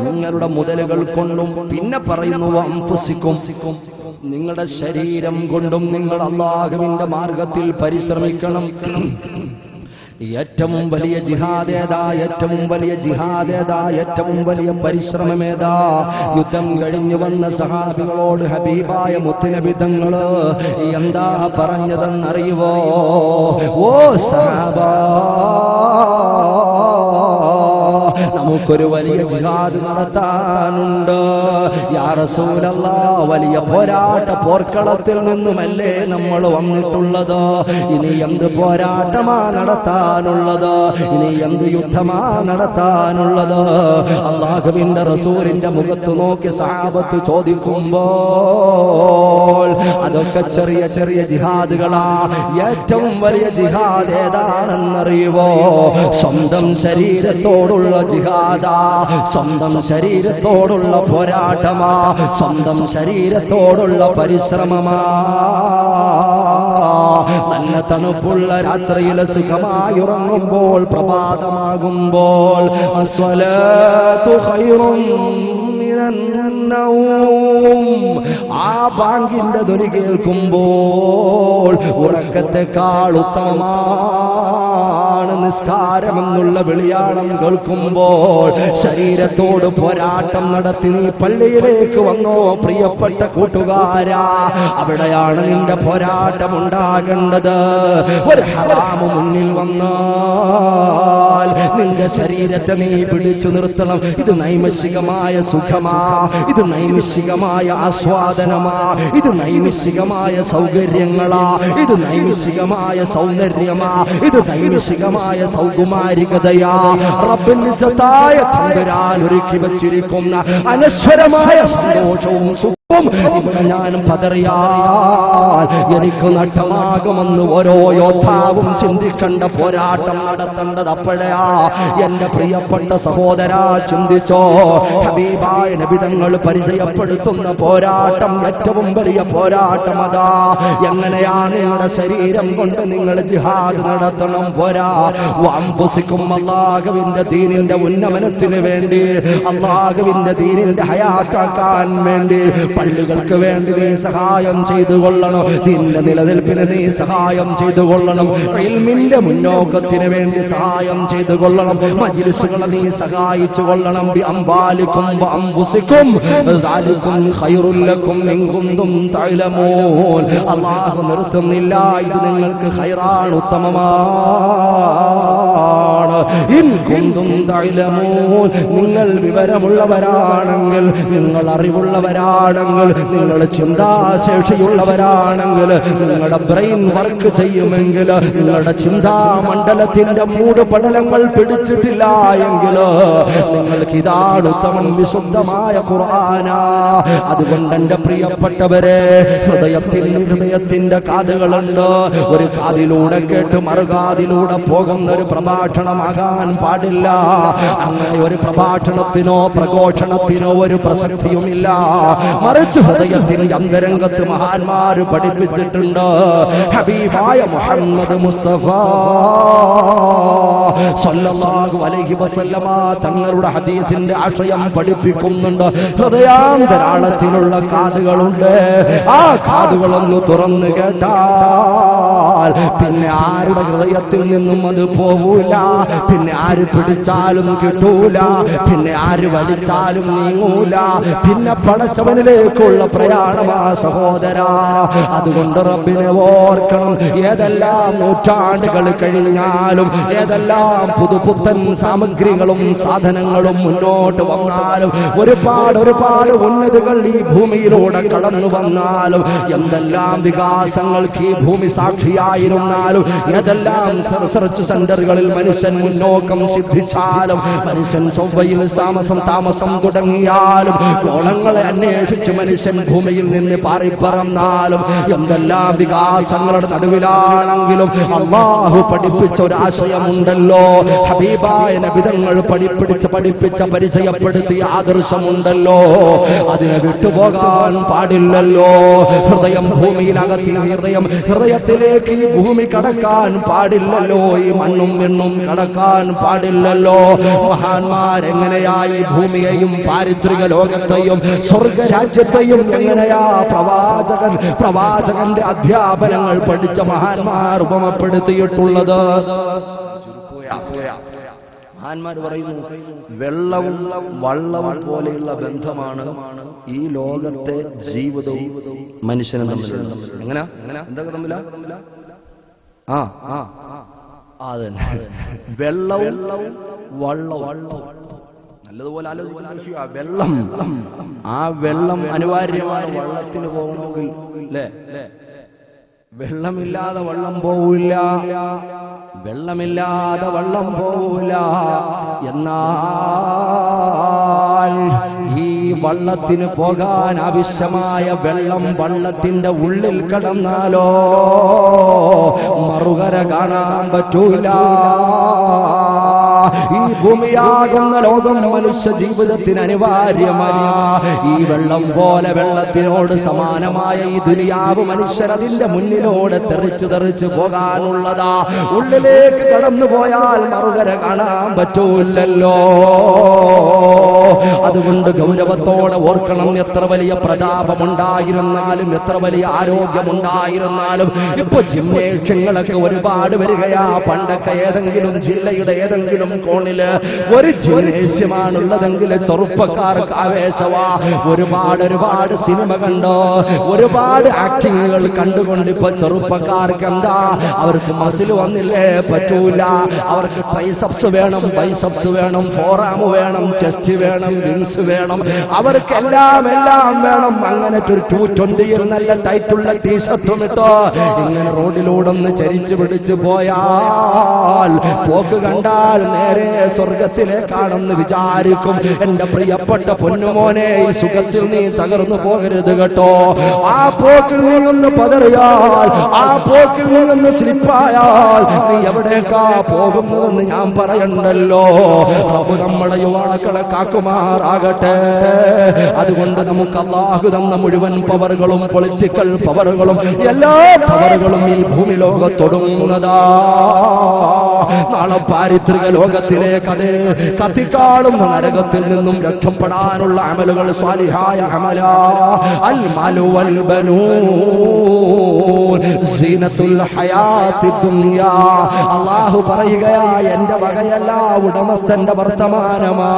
നിങ്ങളുടെ മുതലുകൾ കൊണ്ടും. പിന്നെ പറയുന്നു അൻഫുസികും, നിങ്ങളുടെ ശരീരം കൊണ്ടും നിങ്ങൾ അല്ലാഹുവിന്റെ മാർഗത്തിൽ പരിശ്രമിക്കണം. ഏറ്റവും വലിയ ജിഹാദ് ഏതാ? ഏറ്റവും വലിയ ജിഹാദ് ഏതാ? ഏറ്റവും വലിയ പരിശ്രമം ഏതാ? യുദ്ധം കഴിഞ്ഞു വന്ന സഹാബികളോട് ഹബീബായ മുത്തുനബി തങ്ങള് എന്താ പറഞ്ഞതെന്നറിയുവോ? ഓ സഹാബാ, നമുക്കൊരു വലിയ ജിഹാദ് നടത്താനുണ്ട്. യാ റസൂലല്ലാഹ്, വലിയ പോർക്കളത്തിൽ നിന്നുമല്ലേ നമ്മൾ വന്നിട്ടുള്ളത്? ഇനി എന്ത് പോരാട്ടമാ നടത്താനുള്ളത്? ഇനി എന്ത് യുദ്ധമാ നടത്താനുള്ളത്? അല്ലാഹുവിന്റെ റസൂലിന്റെ മുഖത്ത് നോക്കി സഹാബത്ത് ചോദിക്കുമ്പോൾ അതൊക്കെ ചെറിയ ചെറിയ ജിഹാദുകളാ. ഏറ്റവും വലിയ ജിഹാദ് ഏതാണെന്നറിയുവോ? സ്വന്തം ശരീരത്തോടുള്ള ജിഹാദാ, സ്വന്തം ശരീരത്തോടുള്ള പോരാട്ടമാ, സ്വന്തം ശരീരത്തോടുള്ള പരിശ്രമമാ. നല്ല തണുപ്പുള്ള രാത്രിയിൽ സുഖമായി ഉറങ്ങുമ്പോൾ, പ്രഭാതമാകുമ്പോൾ അസ്വലാത്തു ഖൈറും മിനൻ നൗം, ആ ബാങ്കിന്റെ ധ്വനി കേൾക്കുമ്പോൾ ഉറക്കത്തെക്കാൾ ഉത്തമമാണ് നിസ്കാരമെന്നുള്ള വിളിയാളം കേൾക്കുമ്പോൾ ശരീരത്തോട് പോരാട്ടം നടത്തി നീ പള്ളിയിലേക്ക് വന്നോ പ്രിയപ്പെട്ട കൂട്ടുകാരാ. അവിടെയാണ് നിന്റെ പോരാട്ടം ഉണ്ടാകേണ്ടത്. ഒരു ഹറാമ് മുന്നിൽ വന്നാൽ നിന്റെ ശരീരത്തെ നീ പിടിച്ചു നിർത്തണം. ഇത് നൈമിഷികമായ സുഖമാ, ഇത് നൈമിഷികമായ ആസ്വാദനമാ, ഇത് നൈമിഷികമായ സൗകര്യങ്ങളാ, ഇത് നൈമിഷികമായ സൗന്ദര്യമാ, ഇത് നൈമിഷികമായ സൗകുമാരികതയാ. റബ്ബിൽ ഇസ്സത്തായ തമ്പുരാൻ ഒരുക്കി വച്ചിരിക്കുന്ന അനശ്വരമായ സന്തോഷവും ഇവിടെ ഞാനും പതറിയാൽ എനിക്ക് നഷ്ടമാകുമെന്ന് ഓരോ യോദ്ധാവും ചിന്തിക്കേണ്ട പോരാട്ടം നടത്തേണ്ടത് അപ്പോഴാ. എന്റെ പ്രിയപ്പെട്ട സഹോദരാ, ചിന്തിച്ചോ. ഹബീബായ നബി തങ്ങൾ പരിചയപ്പെടുത്തുന്ന പോരാട്ടം ഏറ്റവും വലിയ പോരാട്ടം അതാ. എങ്ങനെയാണ് നിങ്ങളുടെ ശരീരം കൊണ്ട് നിങ്ങൾ ജിഹാദ് നടത്തണം? പോരാ, വംബുസിക്കും അല്ലാഹുവിന്റെ ദീനിന്റെ ഉന്നമനത്തിന് വേണ്ടി, അല്ലാഹുവിന്റെ ദീനിന്റെ ഹയാത്താക്കാൻ വേണ്ടി, പള്ളികൾക്ക് വേണ്ടി നീ സഹായം ചെയ്തു കൊള്ളണം. നിന്റെ നിലനിൽപ്പിന് നീ സഹായം ചെയ്തു കൊള്ളണം. ഇൽമിന്റെ മുന്നോക്കത്തിന് വേണ്ടി സഹായം ചെയ്തു കൊള്ളണം. മജ്ലിസുകളെ നീ സഹായിച്ചു കൊള്ളണം. അംബാലിക്കും അംബുസിക്കും ദാലിക്കും ഖൈറുൽ ലക്കും ഇൻ കുന്തും തഅലമൂൻ. അല്ലാഹു നിർത്തുന്നില്ല, ഇത് നിങ്ങൾക്ക് ഖൈറാണ്, ഉത്തമമാണ്. ഇൻ കുന്തും തഅലമൂൻ, നിങ്ങൾ വിവരമുള്ളവരാണെങ്കിൽ, നിങ്ങൾ അറിവുള്ളവരാണെങ്കിൽ, നിങ്ങൾ ചിന്താശേഷിയുള്ളവരാണെങ്കിൽ, നിങ്ങളുടെ ബ്രെയിൻ വർക്ക് ചെയ്യുമെങ്കിൽ, നിങ്ങളുടെ ചിന്താമണ്ഡലത്തിന്റെ മൂടുപടലങ്ങൾ പിടിച്ചിട്ടില്ല എങ്കിൽ നിങ്ങൾക്ക് ഇതാണ് ഉത്തമം, വിശുദ്ധമായ ഖുർആനാ. അതുകൊണ്ട് എന്റെ പ്രിയപ്പെട്ടവരെ, ഹൃദയത്തിന്റെ കാതുകളുണ്ട്. ഒരു കാതിലൂടെ കേട്ട് മറുകാതിലൂടെ പോകുന്ന ഒരു പ്രഭാഷണമാകാൻ പാടില്ല. അങ്ങനെ ഒരു പ്രഭാഷണത്തിനോ പ്രഘോഷണത്തിനോ ഒരു പ്രസക്തിയുമില്ല. മറിച്ച് ഹൃദയത്തിന്റെ അന്തരംഗത്ത് മഹാന്മാര് പഠിപ്പിച്ചിട്ടുണ്ട്. ഹബീബായ മുഹമ്മദ് മുസ്തഫ സല്ലല്ലാഹു അലൈഹി വസല്ലമ തങ്ങളുടെ ഹദീസിന്റെ ആശയം പഠിപ്പിക്കുന്നുണ്ട്. ഹൃദയാന്തരാളത്തിലുള്ള കാതുകളുണ്ട്. ആ കാതുകളൊന്ന് തുറന്നു കേട്ടാൽ പിന്നെ ആരുടെ ഹൃദയത്തിൽ നിന്നും അത് പോവൂല. പിന്നെ ആര് പിടിച്ചാലും കിട്ടൂല. പിന്നെ ആര് വലിച്ചാലും നീങ്ങൂല. പിന്നെ പടച്ചവനിലേക്കുള്ള പ്രയാണമാ സഹോദരാ. അതുകൊണ്ട് റബ്ബിനെ ഓർക്കണം. ഏതെല്ലാം നൂറ്റാണ്ടുകൾ കഴിഞ്ഞാലും, ഏതെല്ലാം പുതുപുത്തൻ സാമഗ്രികളും സാധനങ്ങളും മുന്നോട്ട് വന്നാലും, ഒരുപാട് ഉന്നതികൾ ഈ ഭൂമിയിലൂടെ കടന്നു വന്നാലും, എന്തെല്ലാം വികാസങ്ങൾക്ക് ഈ ഭൂമി സാക്ഷിയായിരുന്നാലും, ഏതെല്ലാം റിസർച്ച് സെന്ററുകളിൽ മനുഷ്യൻ മുന്നോക്കം സിദ്ധിച്ചാലും, മനുഷ്യൻ ചൊവ്വയിൽ താമസം തുടങ്ങിയാലും, ഗോളങ്ങളെ അന്വേഷിച്ച് മനുഷ്യൻ ഭൂമിയിൽ നിന്ന് പാറിപ്പറന്നാലും, എന്തെല്ലാം വികാസങ്ങളുടെ നടുവിലാണെങ്കിലും അല്ലാഹു പഠിപ്പിച്ച ഒരാശയമുണ്ടല്ലോ. ഹബീബായ നബി തങ്ങൾ പഠിപ്പിച്ച പരിചയപ്പെടുത്തിയ ആദർശമുണ്ടല്ലോ. അതിനെ വിട്ടുപോകാൻ പാടില്ലല്ലോ. ഹൃദയം ഭൂമിയിലകത്തി ഹൃദയത്തിലേക്ക് ഈ ഭൂമി കടക്കാൻ പാടില്ലല്ലോ. ഈ മണ്ണും വെണ്ണും കടക്കാൻ പാടില്ലല്ലോ. മഹാന്മാരെങ്ങനെയായി ഭൂമിയെയും പാരിത്രിക ലോകത്തെയും സ്വർഗരാജ്യത്തെയും എങ്ങനെയാ പ്രവാചകന്റെ അധ്യാപനങ്ങൾ പഠിച്ച മഹാന്മാർ ഉപമപ്പെടുത്തിയിട്ടുള്ളത്. മഹാന്മാർ പറയുന്നു, വെള്ളവും വള്ളവും പോലെയുള്ള ബന്ധമാണ് ഈ ലോകത്തെ ജീവിതവും മനുഷ്യനും തമ്മിൽ. എങ്ങനെ എന്തൊക്കെ തമ്മില? അതന്നെ, വെള്ളവും വള്ളവും. നല്ലതുപോലെ ആലോചിക്കുന്ന വെള്ളം. ആ വെള്ളം അനിവാര്യമാണ് വെള്ളത്തിന് പോകണമെങ്കിൽ അല്ലേ? വെള്ളമില്ലാതെ വെള്ളം പോവില്ല, വെള്ളമില്ലാതെ വെള്ളം പോവില്ല. എന്നാൽ ഈ വള്ളത്തിന് പോകാൻ ആവശ്യമായ വെള്ളം വള്ളത്തിന്റെ ഉള്ളിൽ കടന്നാലോ മറുകര കാണാൻ പറ്റൂല. ഈ ഭൂമിയാകുന്ന ലോകം മനുഷ്യ ജീവിതത്തിന് അനിവാര്യമായ ഈ വെള്ളം പോലെ വെള്ളത്തിനോട് സമാനമായ ഈ ദുനിയാവ് മനുഷ്യർ അതിന്റെ മുന്നിലൂടെ തെറിച്ച് പോകാനുള്ളതാ. ഉള്ളിലേക്ക് കടന്നുപോയാൽ മറുകര കാണാൻ പറ്റൂലല്ലോ. അതുകൊണ്ട് ഗൗരവത്തോടെ ഓർക്കണം. എത്ര വലിയ പ്രതാപമുണ്ടായിരുന്നാലും എത്ര വലിയ ആരോഗ്യമുണ്ടായിരുന്നാലും ഇപ്പൊ ജിംനേഷ്യങ്ങളൊക്കെ ഒരുപാട് വരികയാ. പണ്ടൊക്കെ ഏതെങ്കിലും ജില്ലയുടെ ഏതെങ്കിലും കോണില് ഒരു ജിംനേഷ്യമാണുള്ളതെങ്കിൽ ചെറുപ്പക്കാർക്ക് ആവേശവാ. ഒരുപാട് സിനിമ കണ്ടോ, ഒരുപാട് ആക്ടിങ്ങുകൾ കണ്ടുകൊണ്ട് ഇപ്പൊ ചെറുപ്പക്കാർക്ക് എന്താ, അവർക്ക് മസിൽ വന്നില്ലേ പറ്റൂല. അവർക്ക് ട്രൈസെപ്സ് വേണം, ബൈസെപ്സ് വേണം, ഫോറാം വേണം, ചെസ്റ്റ് വേണം, വിങ്സ് വേണം, അവർക്കെല്ലാം വേണം. അങ്ങനെ ഒരു 220 നല്ല ടൈറ്റുള്ള ടീഷർട്ടും ഇട്ടോ ഇങ്ങനെ റോഡിലൂടെ ഒന്ന് ചരിച്ചു പിടിച്ചു പോയാൽ പോക്ക് കണ്ടാൽ നേരെ സ്വർഗത്തിലേക്കാണെന്ന് വിചാരിക്കും. എന്റെ പ്രിയപ്പെട്ട പൊന്നുമോനെ, ഈ സുഖത്തിൽ നീ തകർന്നു പോകരുത് കേട്ടോ. ആ പോക്കിൽ നീ ഒന്ന് പതറിയാൽ, ആ പോക്കിൽ നീ ഒന്ന് സ്ലിപ്പായാൽ നീ എവിടേക്കാ പോകുന്നതെന്ന് ഞാൻ പറയണ്ടല്ലോ. അപ്പൊ നമ്മുടെ യുവാക്കളെ കാക്കുമാറാകട്ടെ. അതുകൊണ്ട് നമുക്ക് അല്ലാഹു തന്ന മുഴുവൻ പവറുകളും പൊളിറ്റിക്കൽ പവറുകളും എല്ലാ പവറുകളും ഈ ഭൂമി ലോകത്തൊടുങ്ങുന്നതാ. നാളെ പാരിത്രിക ലോകത്തിലേക്ക് അതേ കത്തിക്കാളുന്ന നരകത്തിൽ നിന്നും രക്ഷപ്പെടാനുള്ള അമലുകൾ സ്വാലിഹായ അമല. അൽ മാലു വൽ ബനൂൻ സീനത്തുൽ ഹയാത്തി ദുനിയാ. അല്ലാഹു പറയുകയാ, എന്റെ വകയല്ല, ഉടമസ്ഥന്റെ വർത്തമാനമാ.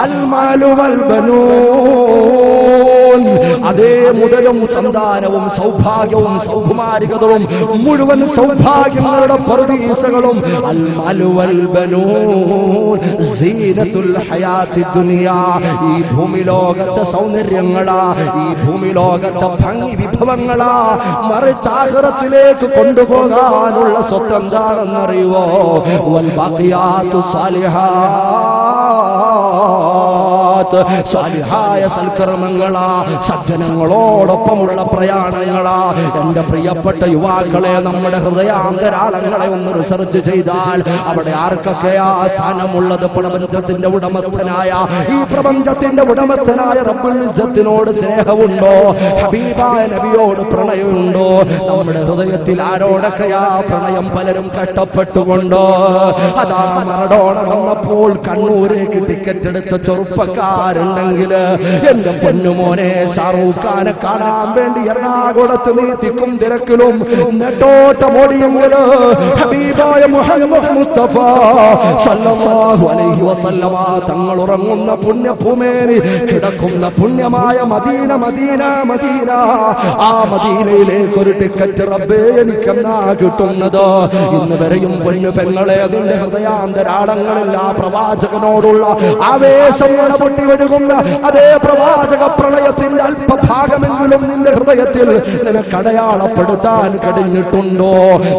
അൽ മാലു വൽ ബനൂൻ, അതേ മുതലും സന്താനവും സൗഭാഗ്യവും സൗകുമാരികതവും മുഴുവൻ സൗഭാഗ്യങ്ങളുടെ പറുദീസകളും അൽ മാലു വൽ ബനൂൻ സീനത്തുൽ ഹയാത്തി ദുനിയാ. ഈ ഭൂമി ലോകത്തെ സൗന്ദര്യങ്ങളാ, ഈ ഭൂമി ലോകത്തെ ഭംഗി വിഭവങ്ങളാ. മറിച്ച് ആഖിറത്തിലേക്ക് കൊണ്ടുപോകാനുള്ള സ്വത്ത് എന്താണെന്നറിയുവോ? വൽ ബാഖിയാത്തു സാലിഹാത്ത്, സാലിഹായ സൽക്കർമ്മങ്ങളാ, സജ്ജനങ്ങളോടൊപ്പമുള്ള പ്രയാണങ്ങളാ. എന്റെ പ്രിയപ്പെട്ട യുവാക്കളെ, നമ്മുടെ ഹൃദയാന്തരാളങ്ങളെ ഒന്ന് റിസർച്ച് ചെയ്താൽ അവിടെ ആർക്കൊക്കെയാ സ്ഥാനമുള്ളത്? പ്രപഞ്ചത്തിന്റെ ഉടമസ്ഥനായ, ഈ പ്രപഞ്ചത്തിന്റെ ഉടമസ്ഥനായ റബ്ബുൽ ഇസ്സത്തിനോട് സ്നേഹമുണ്ടോ? ഹബീബായ നബിയോട് പ്രണയമുണ്ടോ? നമ്മുടെ ഹൃദയത്തിൽ ആരോടൊക്കെയാ പ്രണയം? പലരും കഷ്ടപ്പെട്ടുകൊണ്ടോ. അതാ മറഡോണ വന്നപ്പോൾ കണ്ണൂരേക്ക് ടിക്കറ്റ് എടുത്ത ചെറുപ്പക്കാരുണ്ടെങ്കിൽ എന്റെ പൊന്നുമോനെ, ഷാറൂഖ് ഖാനെ കാണാൻ വേണ്ടി എറണാകുളത്ത് നീ തിക്കും തിരക്കിലും നെട്ടോട്ടമോടിയെങ്കിൽ ഹബീബായ മുഹമ്മദ് മുസ്തഫ സല്ലല്ലാഹു അലൈഹി വസല്ലമ തങ്ങൾ ഉറങ്ങുന്ന പുണ്യഭൂമേനി കിടക്കുന്ന പുണ്യമായ മദീന മദീന മദീന, ആ മദീനയിലേക്ക് ഒരു ടിക്കറ്റ് റബ്ബേ എനിക്കെന്നാ കിട്ടുന്നത്? ഇന്ന് വരെയും പൊന്നു പെങ്ങളെ, അതിന്റെ ഹൃദയാന്തരാളങ്ങളിൽ ആ പ്രവാചകനോടുള്ള ആവേശം പൊട്ടി ഒഴുകുന്ന അതേ പ്രവാചക പ്രണയത്തിന്റെ അല്പഭാഗമെങ്കിലും നിന്റെ ഹൃദയത്തിൽ നിനക്ക് അടയാളപ്പെടുത്താൻ കഴിഞ്ഞിട്ടുണ്ടോ?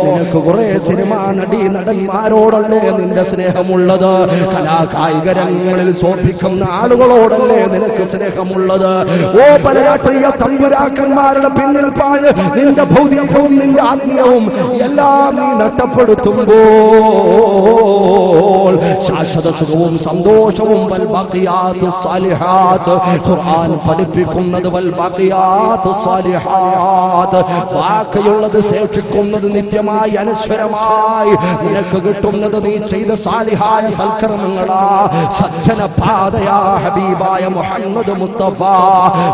നിനക്ക് കുറെ സിനിമാ നടന്മാരോടല്ലേ നിന്റെ സ്നേഹമുള്ളത്? കലാകായിക രംഗങ്ങളിൽ ശോഭിക്കുന്ന ആളുകളോടല്ലേ നിനക്ക് സ്നേഹമുള്ളത്? ഓ പല രാഷ്ട്രീയ തമ്പുരാക്കന്മാരുടെ പിന്നിൽ പാഞ്ഞ് നിന്റെ ഭൗതികവും നിന്റെ ആത്മീയവും എല്ലാം നീ നഷ്ടപ്പെടുത്തുമ്പോൾ ശാശ്വത സുഖവും സന്തോഷവും വൽ ബാഖിയാത്തു സാലിഹാത്ത്, ഖുർആൻ പഠിപ്പിക്കുന്നത് വൽ ബാഖിയാത്തു സാലിഹാത്ത്, ബാക്കിയുള്ളത് ശേഷിക്കുന്നത് നിത്യമായി അനശ്വരമായി നിനക്ക് കിട്ടുന്നത് നീ ചെയ്ത സാലിഹായ സൽക്കർമ്മങ്ങളാ, സജ്ജന പാതയാ. ഹബീബായ മുഹമ്മദ് മുസ്തഫ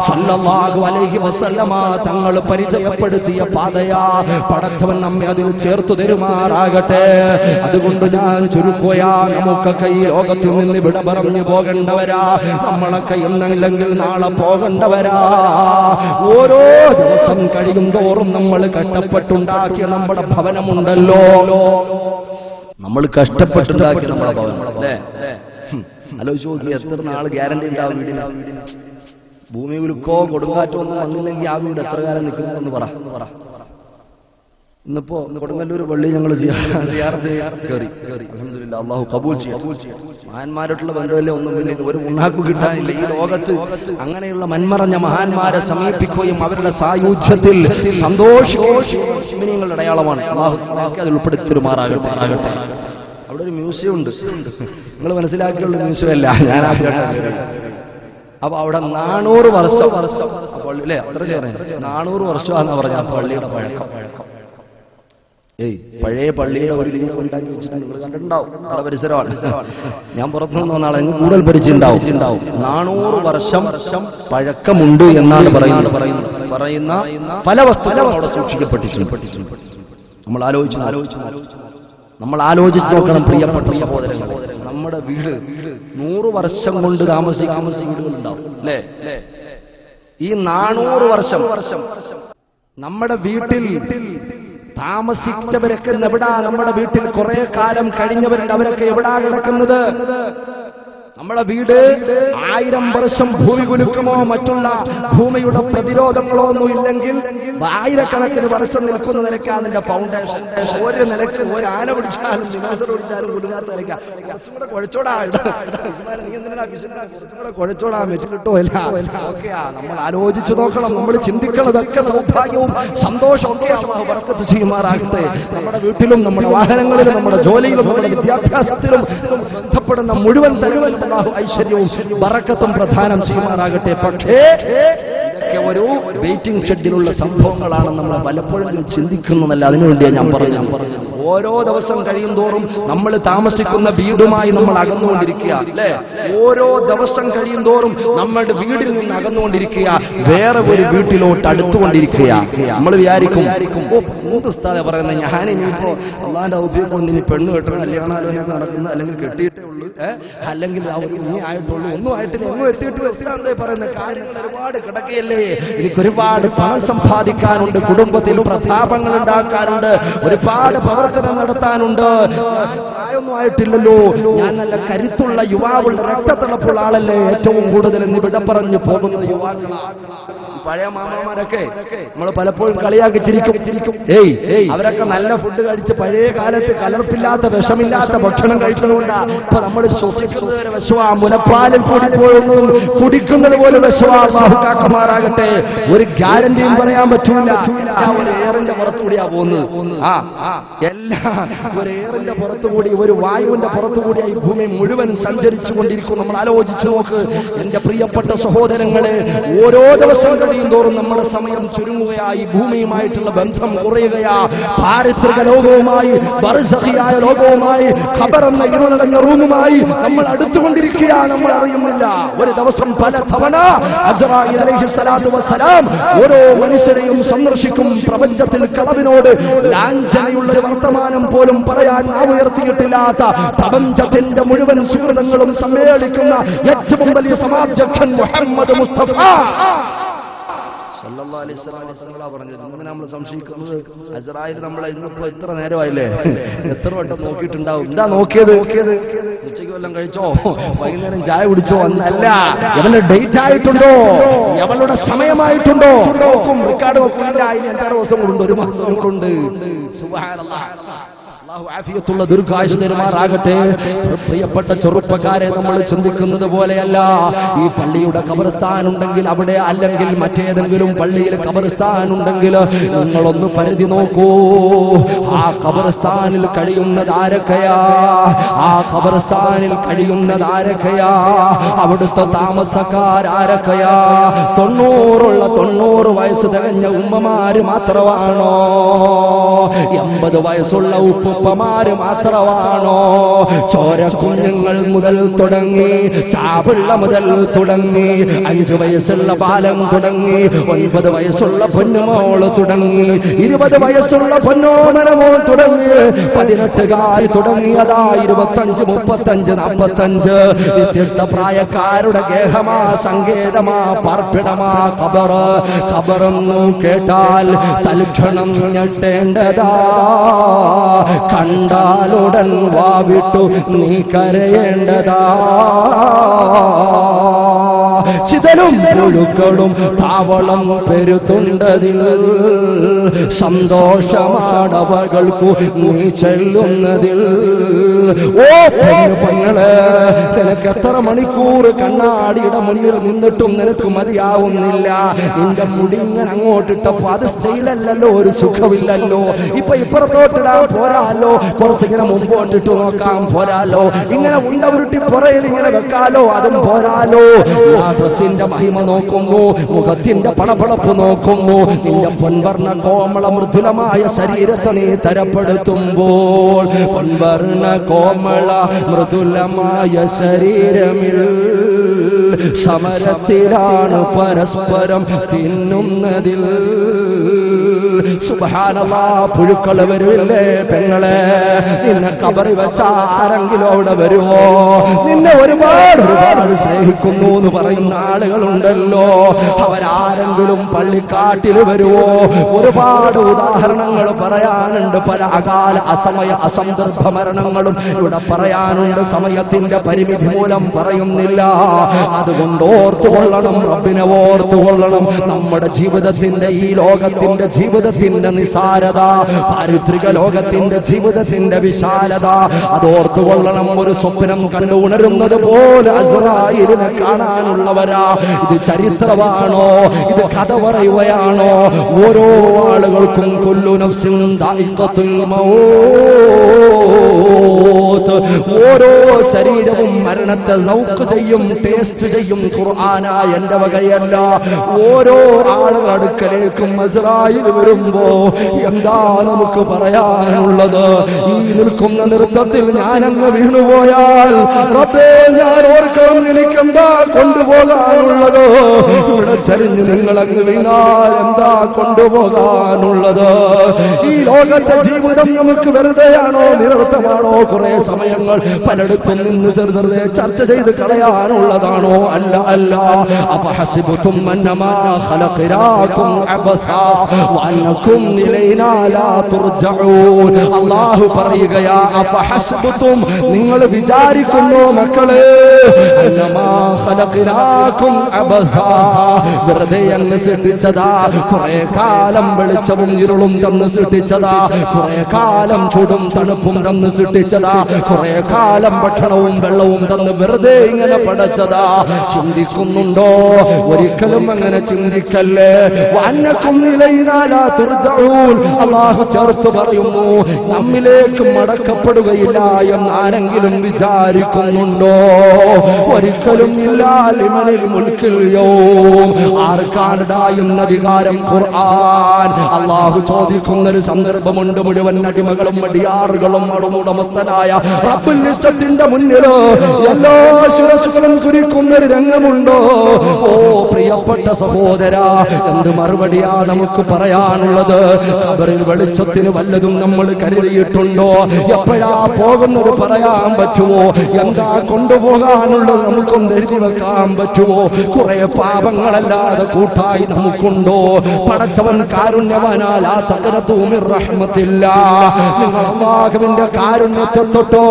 സല്ലല്ലാഹു അലൈഹി വസല്ലമ തങ്ങൾ പരിചയപ്പെടുത്തിയ പാതയാ. പടച്ചവൻ നമ്മെ അതിൽ ചേർത്തു തരുമാറാകട്ടെ. അതുകൊണ്ട് ഞാൻ ചുരുക്കുകയാ, നമുക്കൊക്കെ ഈ ലോകത്തിൽ നിന്ന് വിട പറഞ്ഞു പോകേണ്ടവരാ. നമ്മളൊക്കെ ഇന്നല്ലെങ്കിൽ നാളെ പോകേണ്ടവരാ. ഓരോ ദിവസം കഴിയും തോറും നമ്മൾ കഷ്ടപ്പെട്ടുണ്ടാക്കിയ നമ്മുടെ ഭവനമുണ്ടല്ലോ, നമ്മൾ കഷ്ടപ്പെട്ടുണ്ടാക്കിയ നമ്മുടെ ഭവനം അല്ലേ? ആലോചിച്ച് നോക്കി എത്ര നാൾ ഗ്യാരണ്ടി ഉണ്ടാവും വീടിന്? ഭൂമി ഉലുക്കോ കൊടുങ്കാറ്റോ ഒന്നും വന്നില്ലെങ്കിൽ ആ വീട് എത്ര കാലം നിൽക്കുന്നതെന്ന് പറ. ഇന്നിപ്പോ കൊടുങ്ങല്ലൂർ പള്ളി ഞങ്ങൾ കയറി. അൽഹംദുലില്ലാഹ്, അല്ലാഹു കബൂൽ ചെയ്യട്ടെ. മഹാന്മാരായിട്ടുള്ള ബന്ധമല്ലേ ഒന്നും പിന്നിൽ ഒരു മുന്നാക്കു കിട്ടാനില്ല ഈ ലോകത്ത്. അങ്ങനെയുള്ള മന്മറഞ്ഞ മഹാന്മാരെ സമീപിക്കുകയും അവരുടെ സായുജ്യത്തിൽ സന്തോഷിക്കുകയും അടയാളമാണ്. അല്ലാഹു അതിൽ ഉൾപ്പെടുത്തിരുമാറാകട്ടെ. അവിടെ ഒരു മ്യൂസിയം ഉണ്ട്, നിങ്ങൾ മനസ്സിലാക്കിയുള്ള മ്യൂസിയം അല്ല, ഞാൻ അപ്പൊ അവിടെ 400 വർഷം പള്ളി അല്ലേ, അത്ര ചേർന്ന് 400 വർഷമാണെന്ന് പറഞ്ഞ പള്ളിയുടെ പഴക്കം. പഴയ പള്ളിയുടെ ഒരു ലിംഗം ഉണ്ടാക്കി വെച്ചിട്ട് നിങ്ങൾ കണ്ടിട്ടുണ്ടാവും, അവിടെ പരിസരമാണ്. ഞാൻ പുറത്തുനിന്ന് വന്ന ആളെ കൂടുതൽ പരിചയമുണ്ടാവും. 400 വർഷം പഴക്കമുണ്ട് എന്നാണ് പറയുന്ന പല വസ്തുക്കളും അവിടെ സൂക്ഷിക്കപ്പെട്ടിട്ടുണ്ട്. നമ്മൾ ആലോചിച്ച് നോക്കണം പ്രിയപ്പെട്ട സഹോദരങ്ങളെ. നമ്മുടെ വീട് 100 വർഷം കൊണ്ട് താമസിക്കുന്ന വീടുകളുണ്ടാവും അല്ലേ? ഈ 400 വർഷം നമ്മുടെ വീട്ടിൽ താമസിച്ചവരൊക്കെ എവിടാ? നമ്മുടെ വീട്ടിൽ കുറെ കാലം കഴിഞ്ഞവരുണ്ട്, അവരൊക്കെ എവിടാ കിടക്കുന്നത്? നമ്മുടെ വീട് 1000 വർഷം ഭൂമി കുലുക്കുമോ മറ്റുള്ള ഭൂമിയുടെ പ്രതിരോധങ്ങളോ ഒന്നും ഇല്ലെങ്കിൽ ആയിരക്കണക്കിന് വർഷം നിൽക്കുന്ന നിലയ്ക്ക് അതിന്റെ ഫൗണ്ടേഷൻ. ഒരു നിലയ്ക്ക് ഒരു ആന പിടിച്ചാലും ദിനോസർ പിടിച്ചാലും കുലുങ്ങാത്ത നിലയ്ക്ക് കുറച്ചും കൂടെ കുഴച്ചോടാ, നീ എന്തിനാ കുറച്ചും കൂടെ കുഴച്ചോടാൻ വെച്ചിട്ടോ ഇല്ല. ഓക്കെയാ, നമ്മൾ ആലോചിച്ച് നോക്കണം, നമ്മൾ ചിന്തിക്കണതൊക്കെ സൗഭാഗ്യവും സന്തോഷവും ഒക്കെ ബർക്കത്ത് ചെയ്യുമാറാകട്ടെ. നമ്മുടെ വീട്ടിലും നമ്മുടെ വാഹനങ്ങളിലും നമ്മുടെ ജോലിയിലും നമ്മുടെ വിദ്യാഭ്യാസത്തിലും ബന്ധപ്പെടുന്ന മുഴുവൻ തരങ്ങളും ഐശ്വര്യവും ബറക്കത്തും പ്രധാനം ചെയ്യുമാറാകട്ടെ. പക്ഷേ ഇതൊക്കെ ഒരു വെയിറ്റിംഗ് ഷെഡിലുള്ള സംഭവങ്ങളാണ് നമ്മൾ പലപ്പോഴും ചിന്തിക്കുന്നതല്ല. അതിനുവേണ്ടിയാണ് ഞാൻ പറഞ്ഞു. ഓരോ ദിവസം കഴിയും തോറും നമ്മൾ താമസിക്കുന്ന വീടുമായി നമ്മൾ അകന്നുകൊണ്ടിരിക്കുക അല്ലേ? ഓരോ ദിവസം കഴിയും തോറും നമ്മുടെ വീടിൽ നിന്ന് അകന്നുകൊണ്ടിരിക്കുക, വേറെ ഒരു വീട്ടിലോട്ട് അടുത്തുകൊണ്ടിരിക്കുക. നമ്മൾ വിചാരിക്കും ഉസ്താദെ പറയുന്നത്, ഞാനിനിയിപ്പോ അള്ളാന്റെ ഔദ്യോഗികം കൊണ്ട് ഇനി പെണ്ണ് കെട്ടണം, കല്യാണാലോചന നടക്കുന്നു, അല്ലെങ്കിൽ കെട്ടിയിട്ടേ ഉള്ളൂ, അല്ലെങ്കിൽ ഇനി ആയിട്ടുള്ളൂ, ഒന്നും ആയിട്ടില്ല, ഒന്നും എത്തിയിട്ട് ഉസ്താദ് പറയുന്ന കാര്യങ്ങൾ ഒരുപാട് കിടക്കുകയല്ലേ. എനിക്കൊരുപാട് പണം സമ്പാദിക്കാനുണ്ട്, കുടുംബത്തിൽ പ്രതാപങ്ങൾ ഉണ്ടാക്കാനുണ്ട്, ഒരുപാട് പ്രവർത്തനം നടത്താനുണ്ട്, പ്രായമൊന്നും ആയിട്ടില്ലല്ലോ, ഞാൻ നല്ല കരുത്തുള്ള യുവാവുള്ള രക്തത്തിളപ്പുള്ള ആളല്ലേ. ഏറ്റവും കൂടുതൽ വിട പറഞ്ഞു പോകുന്ന യുവാക്കളാണ് പഴയ മാമാമാരൊക്കെ. നമ്മൾ പലപ്പോഴും കളിയാക്കി ചിരിക്കും. അവരൊക്കെ നല്ല ഫുഡ് കഴിച്ച് പഴയ കാലത്ത് കലർപ്പില്ലാത്ത വിഷമില്ലാത്ത ഭക്ഷണം കഴിച്ചതുകൊണ്ടാണ് ഇപ്പൊ നമ്മൾ ശ്വസിക്കുന്നത് ഒരു വിഷമാ. മുലപ്പാലിൽ കൂടി പോകുന്നതും കുടിക്കുന്നത് പോലെ വിഷമാ. കാക്കമാറാകട്ടെ, ഒരു ഗ്യാരണ്ടിയും പറയാൻ പറ്റൂല. ഒരു എയറിന്റെ പുറത്തുകൂടിയാ പോകുന്നത്. എല്ലാം ഒരു എയറിന്റെ പുറത്തുകൂടി, ഒരു വായുവിന്റെ പുറത്തുകൂടിയായി ഭൂമി മുഴുവൻ സഞ്ചരിച്ചു കൊണ്ടിരിക്കും. നമ്മൾ ആലോചിച്ചു നോക്ക് എന്റെ പ്രിയപ്പെട്ട സഹോദരങ്ങളെ. ഓരോ ദിവസം തോറും നമ്മുടെ സമയം ചുരുങ്ങുകയായി, ഭൂമിയുമായിട്ടുള്ള ബന്ധം കുറയുകയാ. പാരിത്രിക ലോകവുമായി, ബർസഖിയായ ലോകവുമായി, ഖബർ എന്ന ഇരുളടഞ്ഞ റൂമുമായി നമ്മൾ അടുത്തുകൊണ്ടിരിക്കുക, നമ്മൾ അറിയുന്നില്ല. ഒരു ദിവസം പല തവണ അസ്റായീൽ അലൈഹിസ്സലാത്തു വസ്സലാം ഓരോ മനുഷ്യരെയും സന്ദർശിക്കും. പ്രപഞ്ചത്തിൽ കളവിനോട് ലാഞ്ചനയുള്ളൊരു വർത്തമാനം പോലും പറയാൻ ഉയർത്തിയിട്ടില്ലാത്ത പ്രപഞ്ചത്തിന്റെ മുഴുവൻ സുഹൃതങ്ങളും സമ്മേളിക്കുന്ന ഏറ്റവും വലിയ സമാധ്യക്ഷൻ മുഹമ്മദ് മുസ്തഫ സല്ലല്ലാഹു അലൈഹി വസല്ലം പറഞ്ഞത്. ഇങ്ങനെ നമ്മൾ സംശയിക്കുന്നത് അസ്റായീൽ നമ്മളെ ഇന്നിപ്പോ ഇത്ര നേരമായില്ലേ, എത്ര വട്ടം നോക്കിയിട്ടുണ്ടാവും. എന്താ നോക്കിയത്? ഉച്ചയ്ക്ക് വല്ലതും കഴിച്ചോ, വൈകുന്നേരം ചായ കുടിച്ചോ എന്നല്ല, എവന്റെ ഡേറ്റ് ആയിട്ടുണ്ടോ, എവളുടെ സമയമായിട്ടുണ്ടോ നോക്കും. റിക്കാർഡ് നോക്കില്ല, അതിന് 8 ദിവസം കൊണ്ട്, 1 മാസം കൊണ്ട്. സുബ്ഹാനല്ലാഹ്, ആഫിയത്തുള്ള ദീർഘായുസ്സ് തരുമാറാകട്ടെ. പ്രിയപ്പെട്ട ചെറുപ്പക്കാരെ, നമ്മൾ ചിന്തിക്കുന്നത് പോലെയല്ല. ഈ പള്ളിയുടെ ഖബർസ്ഥാൻ ഉണ്ടെങ്കിൽ അവിടെ, അല്ലെങ്കിൽ മറ്റേതെങ്കിലും പള്ളിയിൽ ഖബർസ്ഥാൻ ഉണ്ടെങ്കിൽ നിങ്ങളൊന്ന് പരിധി നോക്കൂ. ആ ഖബർസ്ഥാനിൽ കഴിയുന്നത് ആരൊക്കെയാ? ആ ഖബർസ്ഥാനിൽ കഴിയുന്നത് ആരൊക്കെയാ? അവിടുത്തെ താമസക്കാരാരൊക്കെയാ? 90 വയസ്സ് തികഞ്ഞ ഉമ്മമാര് മാത്രമാണോ? 80 വയസ്സുള്ള ഉപ്പമാര് മാത്രമാണോ? ചോരക്കുഞ്ഞുങ്ങൾ മുതൽ തുടങ്ങി, ചാപിള്ള മുതൽ തുടങ്ങി, 5 വയസ്സുള്ള ബാലം തുടങ്ങി, 9 വയസ്സുള്ള പൊന്നുമോള് തുടങ്ങി, 20 വയസ്സുള്ള പൊന്നോമനമോൾ തുടങ്ങി, 18 തുടങ്ങിയതാ 25, 35, 45 വ്യത്യസ്ത പ്രായക്കാരുടെ ഗേഹമാ, സങ്കേതമാ, പാർപ്പിടമാ ഖബർ. ഖബറെന്നു കേട്ടാൽ തൽക്ഷണം ഞെട്ടേണ്ടതാ. കണ്ടാലുടൻ വാവിട്ടു നീ കരയേണ്ടതാ. ചിതലും പുഴുക്കളും താവളം പെരുത്തുണ്ടതിൽ സന്തോഷമാടവകൾക്കു നീ ചെല്ലുന്നതിൽ. ഓ പെണ്ണുങ്ങളെ, നിനക്ക് എത്ര മണിക്കൂർ കണ്ണാടിയുടെ മുന്നിൽ നിന്നിട്ടും നിനക്ക് മതിയാവുന്നില്ല. നിന്റെ മുടിങ്ങനെ അങ്ങോട്ടിട്ടപ്പോ അത് സ്റ്റൈലല്ലല്ലോ, ഒരു സുഖമില്ലല്ലോ. ഇപ്പൊ ഇപ്പുറത്തോട്ടിടാൻ പോരാലോ, കുറച്ചിങ്ങനെ മുമ്പോട്ടിട്ട് നോക്കാൻ പോരാലോ, ഇങ്ങനെ ഉണ്ട ഉരുട്ടി പുറയിൽ ഇങ്ങനെ വെക്കാലോ, അതും പോരാലോ. ആ ഡ്രസ്സിന്റെ മഹിമ നോക്കുന്നു, മുഖത്തിന്റെ പണപ്പളപ്പ് നോക്കുന്നു, നിന്റെ പൊൻവർണ്ണ കോമള മൃദുലമായ ശരീരത്തെ നീ തരപ്പെടുത്തുമ്പോൾ, പൊൻവർണ്ണ കോമള മൃദുലമായ ശരീരമിൽ സമരത്തിലാണ് പരസ്പരം തിന്നുന്നതിൽ. സുബ്ഹാനല്ലാഹ്, പുഴുക്കൾ വരുമില്ലേ പെങ്ങളെ? നിന്നെ കബറി വെച്ച ആരെങ്കിലും അവിടെ വരുമോ? നിന്നെ ഒരുപാട് സ്നേഹിക്കുന്നു എന്ന് പറയുന്ന ആളുകളുണ്ടല്ലോ, അവരാരെങ്കിലും പള്ളിക്കാട്ടിൽ വരുമോ? ഒരുപാട് ഉദാഹരണങ്ങൾ പറയാനുണ്ട്. പല അകാല അസമയ അസന്ദർഭ മരണങ്ങളും ഇവിടെ പറയാനുണ്ട്. സമയത്തിന്റെ പരിമിതി മൂലം പറയുന്നില്ല. അതുകൊണ്ട് ഓർത്തുകൊള്ളണം, റബ്ബിനെ ഓർത്തുകൊള്ളണം. നമ്മുടെ ജീവിതത്തിന്റെ, ഈ ലോകത്തിന്റെ ജീവിതത്തിന്റെ നിസാരത, പാരിത്രിക ലോകത്തിന്റെ ജീവിതത്തിന്റെ വിശാലത അതോർത്തുകൊള്ളണം. ഒരു സ്വപ്നം കണ്ടു ഉണരുന്നത് പോലെ അസ്രായീലിനെ കാണാനുള്ളവരാ. ഇത് ചരിത്രമാണോ? ഇത് കഥ പറയുകയാണോ? ഓരോ ആളുകൾക്കും കുല്ലു നഫ്സിൻ ദാഇഖത്തുൽ മൗത്ത്, ഓരോ ശരീരവും മരണത്തെ ലൗക്ക് ചെയ്യും, ടേസ്റ്റ് ചെയ്യും. ഖുർആനായ എന്റെ വകയല്ല. ഓരോ ആളുകൾ അടുക്കലേക്കും അസ്രായീൽ വരുമ്പോ എന്താ നമുക്ക് പറയാനുള്ളത്? ഈ നിൽക്കുന്ന നൃത്തത്തിൽ ഞാനങ്ങ് വീണുപോയാൽ റബ്ബേ, ഞാൻ ഓർക്കണം, എനിക്കെന്താ കൊണ്ടുപോകാനുള്ളത്? ഇവിടെ ചരിഞ്ഞ് നിങ്ങളങ്ങ് വീണാൽ എന്താ കൊണ്ടുപോകാനുള്ളത്? ഈ ലോകത്തെ ജീവിതം നമുക്ക് വെറുതെയാണോ, നിരർത്ഥമാണോ? കുറെ സമയങ്ങൾ പലയിടത്തും നിന്ന് ചെറുതെ ചർച്ച ചെയ്ത് കളയാനുള്ളതാണോ? അല്ല, അല്ല. അഫഹസിബ്തും അന്നമാ ഖലഖനാകും അബസാ വഅന്നകും ഇലൈനാ ലാ തുർജഊൻ. അല്ലാഹു പറയുകയാ, അഫഹസിബ്തും, നിങ്ങൾ വിചാരിക്കുന്നു മക്കളെ, അന്നമാ ഖലഖനാകും അബസാ, വെറുതെ അങ്ങ് സൃഷ്ടിച്ചതാ. കുറെ കാലം വെളിച്ചവും ഇരുളും തന്ന് സൃഷ്ടിച്ചതാ. കുറെ കാലം ചൂടും തണുപ്പും തന്ന് സൃഷ്ടിച്ചതാ. കുറെ കാലം ഭക്ഷണവും വെള്ളവും തന്ന് വെറുതെ ഇങ്ങനെ പടച്ചതാ. ചിന്തിക്കുന്നുണ്ടോ? ഒരിക്കലും അങ്ങനെ ചിന്തിക്കല്ലേ. വഅന്നകും ഇലൈനാ ലാ തുർജഊൻ. അല്ലാഹു ചേർത്ത് പറയുന്നു, നമ്മിലേക്ക് മടക്കപ്പെടുകയില്ല എന്ന് ആരെങ്കിലും വിചാരിക്കുന്നുണ്ടോ? ഒരിക്കലും ഇല്ല. ലിമനിൽ മുൽക്കിൽ യൗം, ആർക്കാണ്ടായുന്ന അധികാരം? ഖുർആൻ. അല്ലാഹു ചോദിക്കുന്നൊരു സന്ദർഭമുണ്ട്. മുഴുവൻ അടിമകളും അടിയാറുകളും ഉടമസ്ഥനായ റബ്ബുൽ ഇസ്സത്തിന്റെ മുന്നിലോ എല്ലാ ശിരസുകളും കുരിക്കുന്നൊരു രംഗമുണ്ടോ? ഓ പ്രിയപ്പെട്ട സഹോദരാ, എന്ത് മറുപടിയാ നമുക്ക് പറയാനുള്ളത്? ഖബറിൽ വെളിച്ചത്തിന് വല്ലതും നമ്മൾ കരുതിയിട്ടുണ്ടോ? എപ്പോഴാ പോകുന്നത് പറയാൻ പറ്റുമോ? എന്താ കൊണ്ടുപോകാനുള്ളത് നമുക്കൊന്ന് എഴുതി വെക്കാൻ പറ്റുമോ? കുറെ പാപങ്ങളല്ലാതെ കൂട്ടായി നമുക്കുണ്ടോ? പടച്ചവൻ കാരുണ്യവാനാൽ ആ തഖനതു മിർ റഹ്മത്തില്ലാഹ്. നിങ്ങൾ അല്ലാഹുവിന്റെ കാരുണ്യത്തെ തൊട്ടോ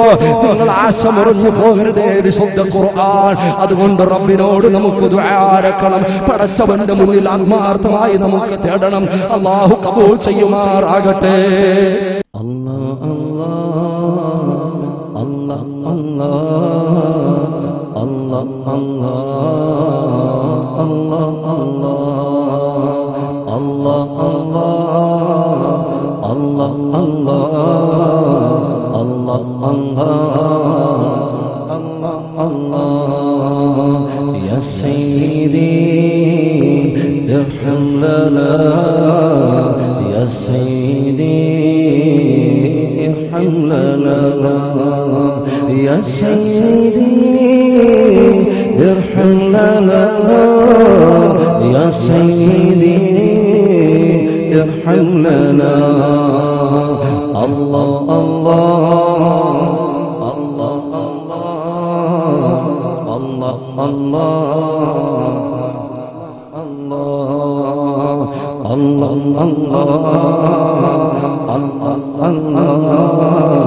നിങ്ങൾ ആശ മുറിഞ്ഞു പോകരുതേ. വിശുദ്ധ ഖുർആൻ. അതുകൊണ്ട് റബ്ബിനോട് നമുക്ക് ദുആരക്കണം. പടച്ചവന്റെ മുന്നിൽ ആത്മാർത്ഥമായി നമുക്ക് തേടണം. അല്ലാഹു കബൂൽ ചെയ്യുമാറാകട്ടെ. അല്ലാഹ് അല്ലാഹ് അല്ലാഹ് അല്ലാഹ് അല്ലാഹ് അല്ലാഹ് അല്ലാഹ് അല്ലാഹ് യാ സയ്യിദി ഇർഹം ലനാ യാ സയ്യിദി ഇർഹം ലനാ യാ സയ്യിദി ഇർഹം ലനാ യാ സയ്യിദി ഇർഹം ലനാ. അല്ലാഹ് അല്ലാഹ് അല്ലാഹ് അല്ലാഹ്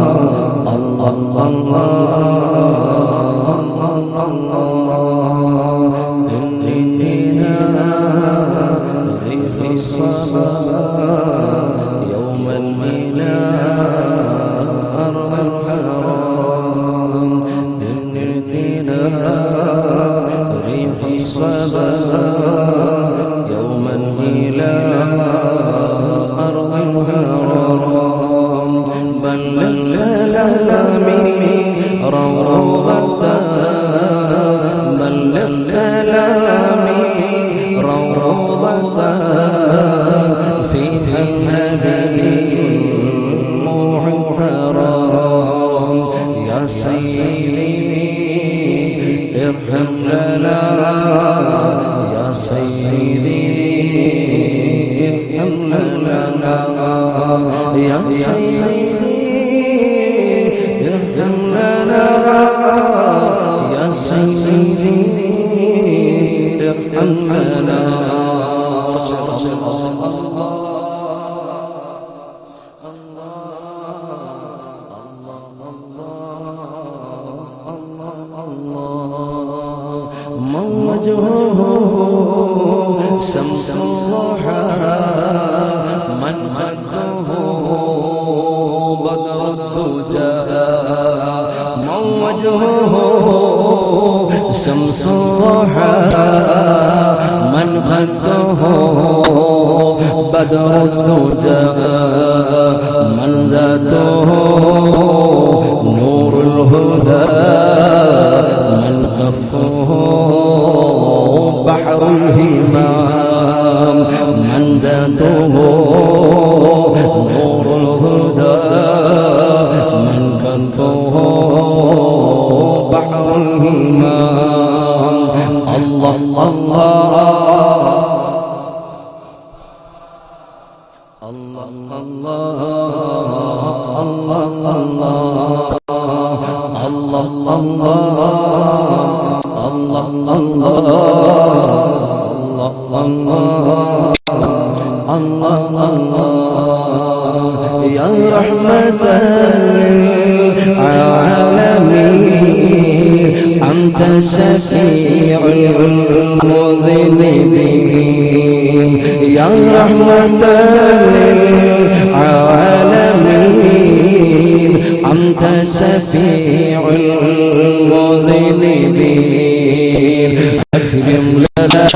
أكرم لنا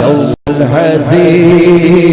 يوم الحزين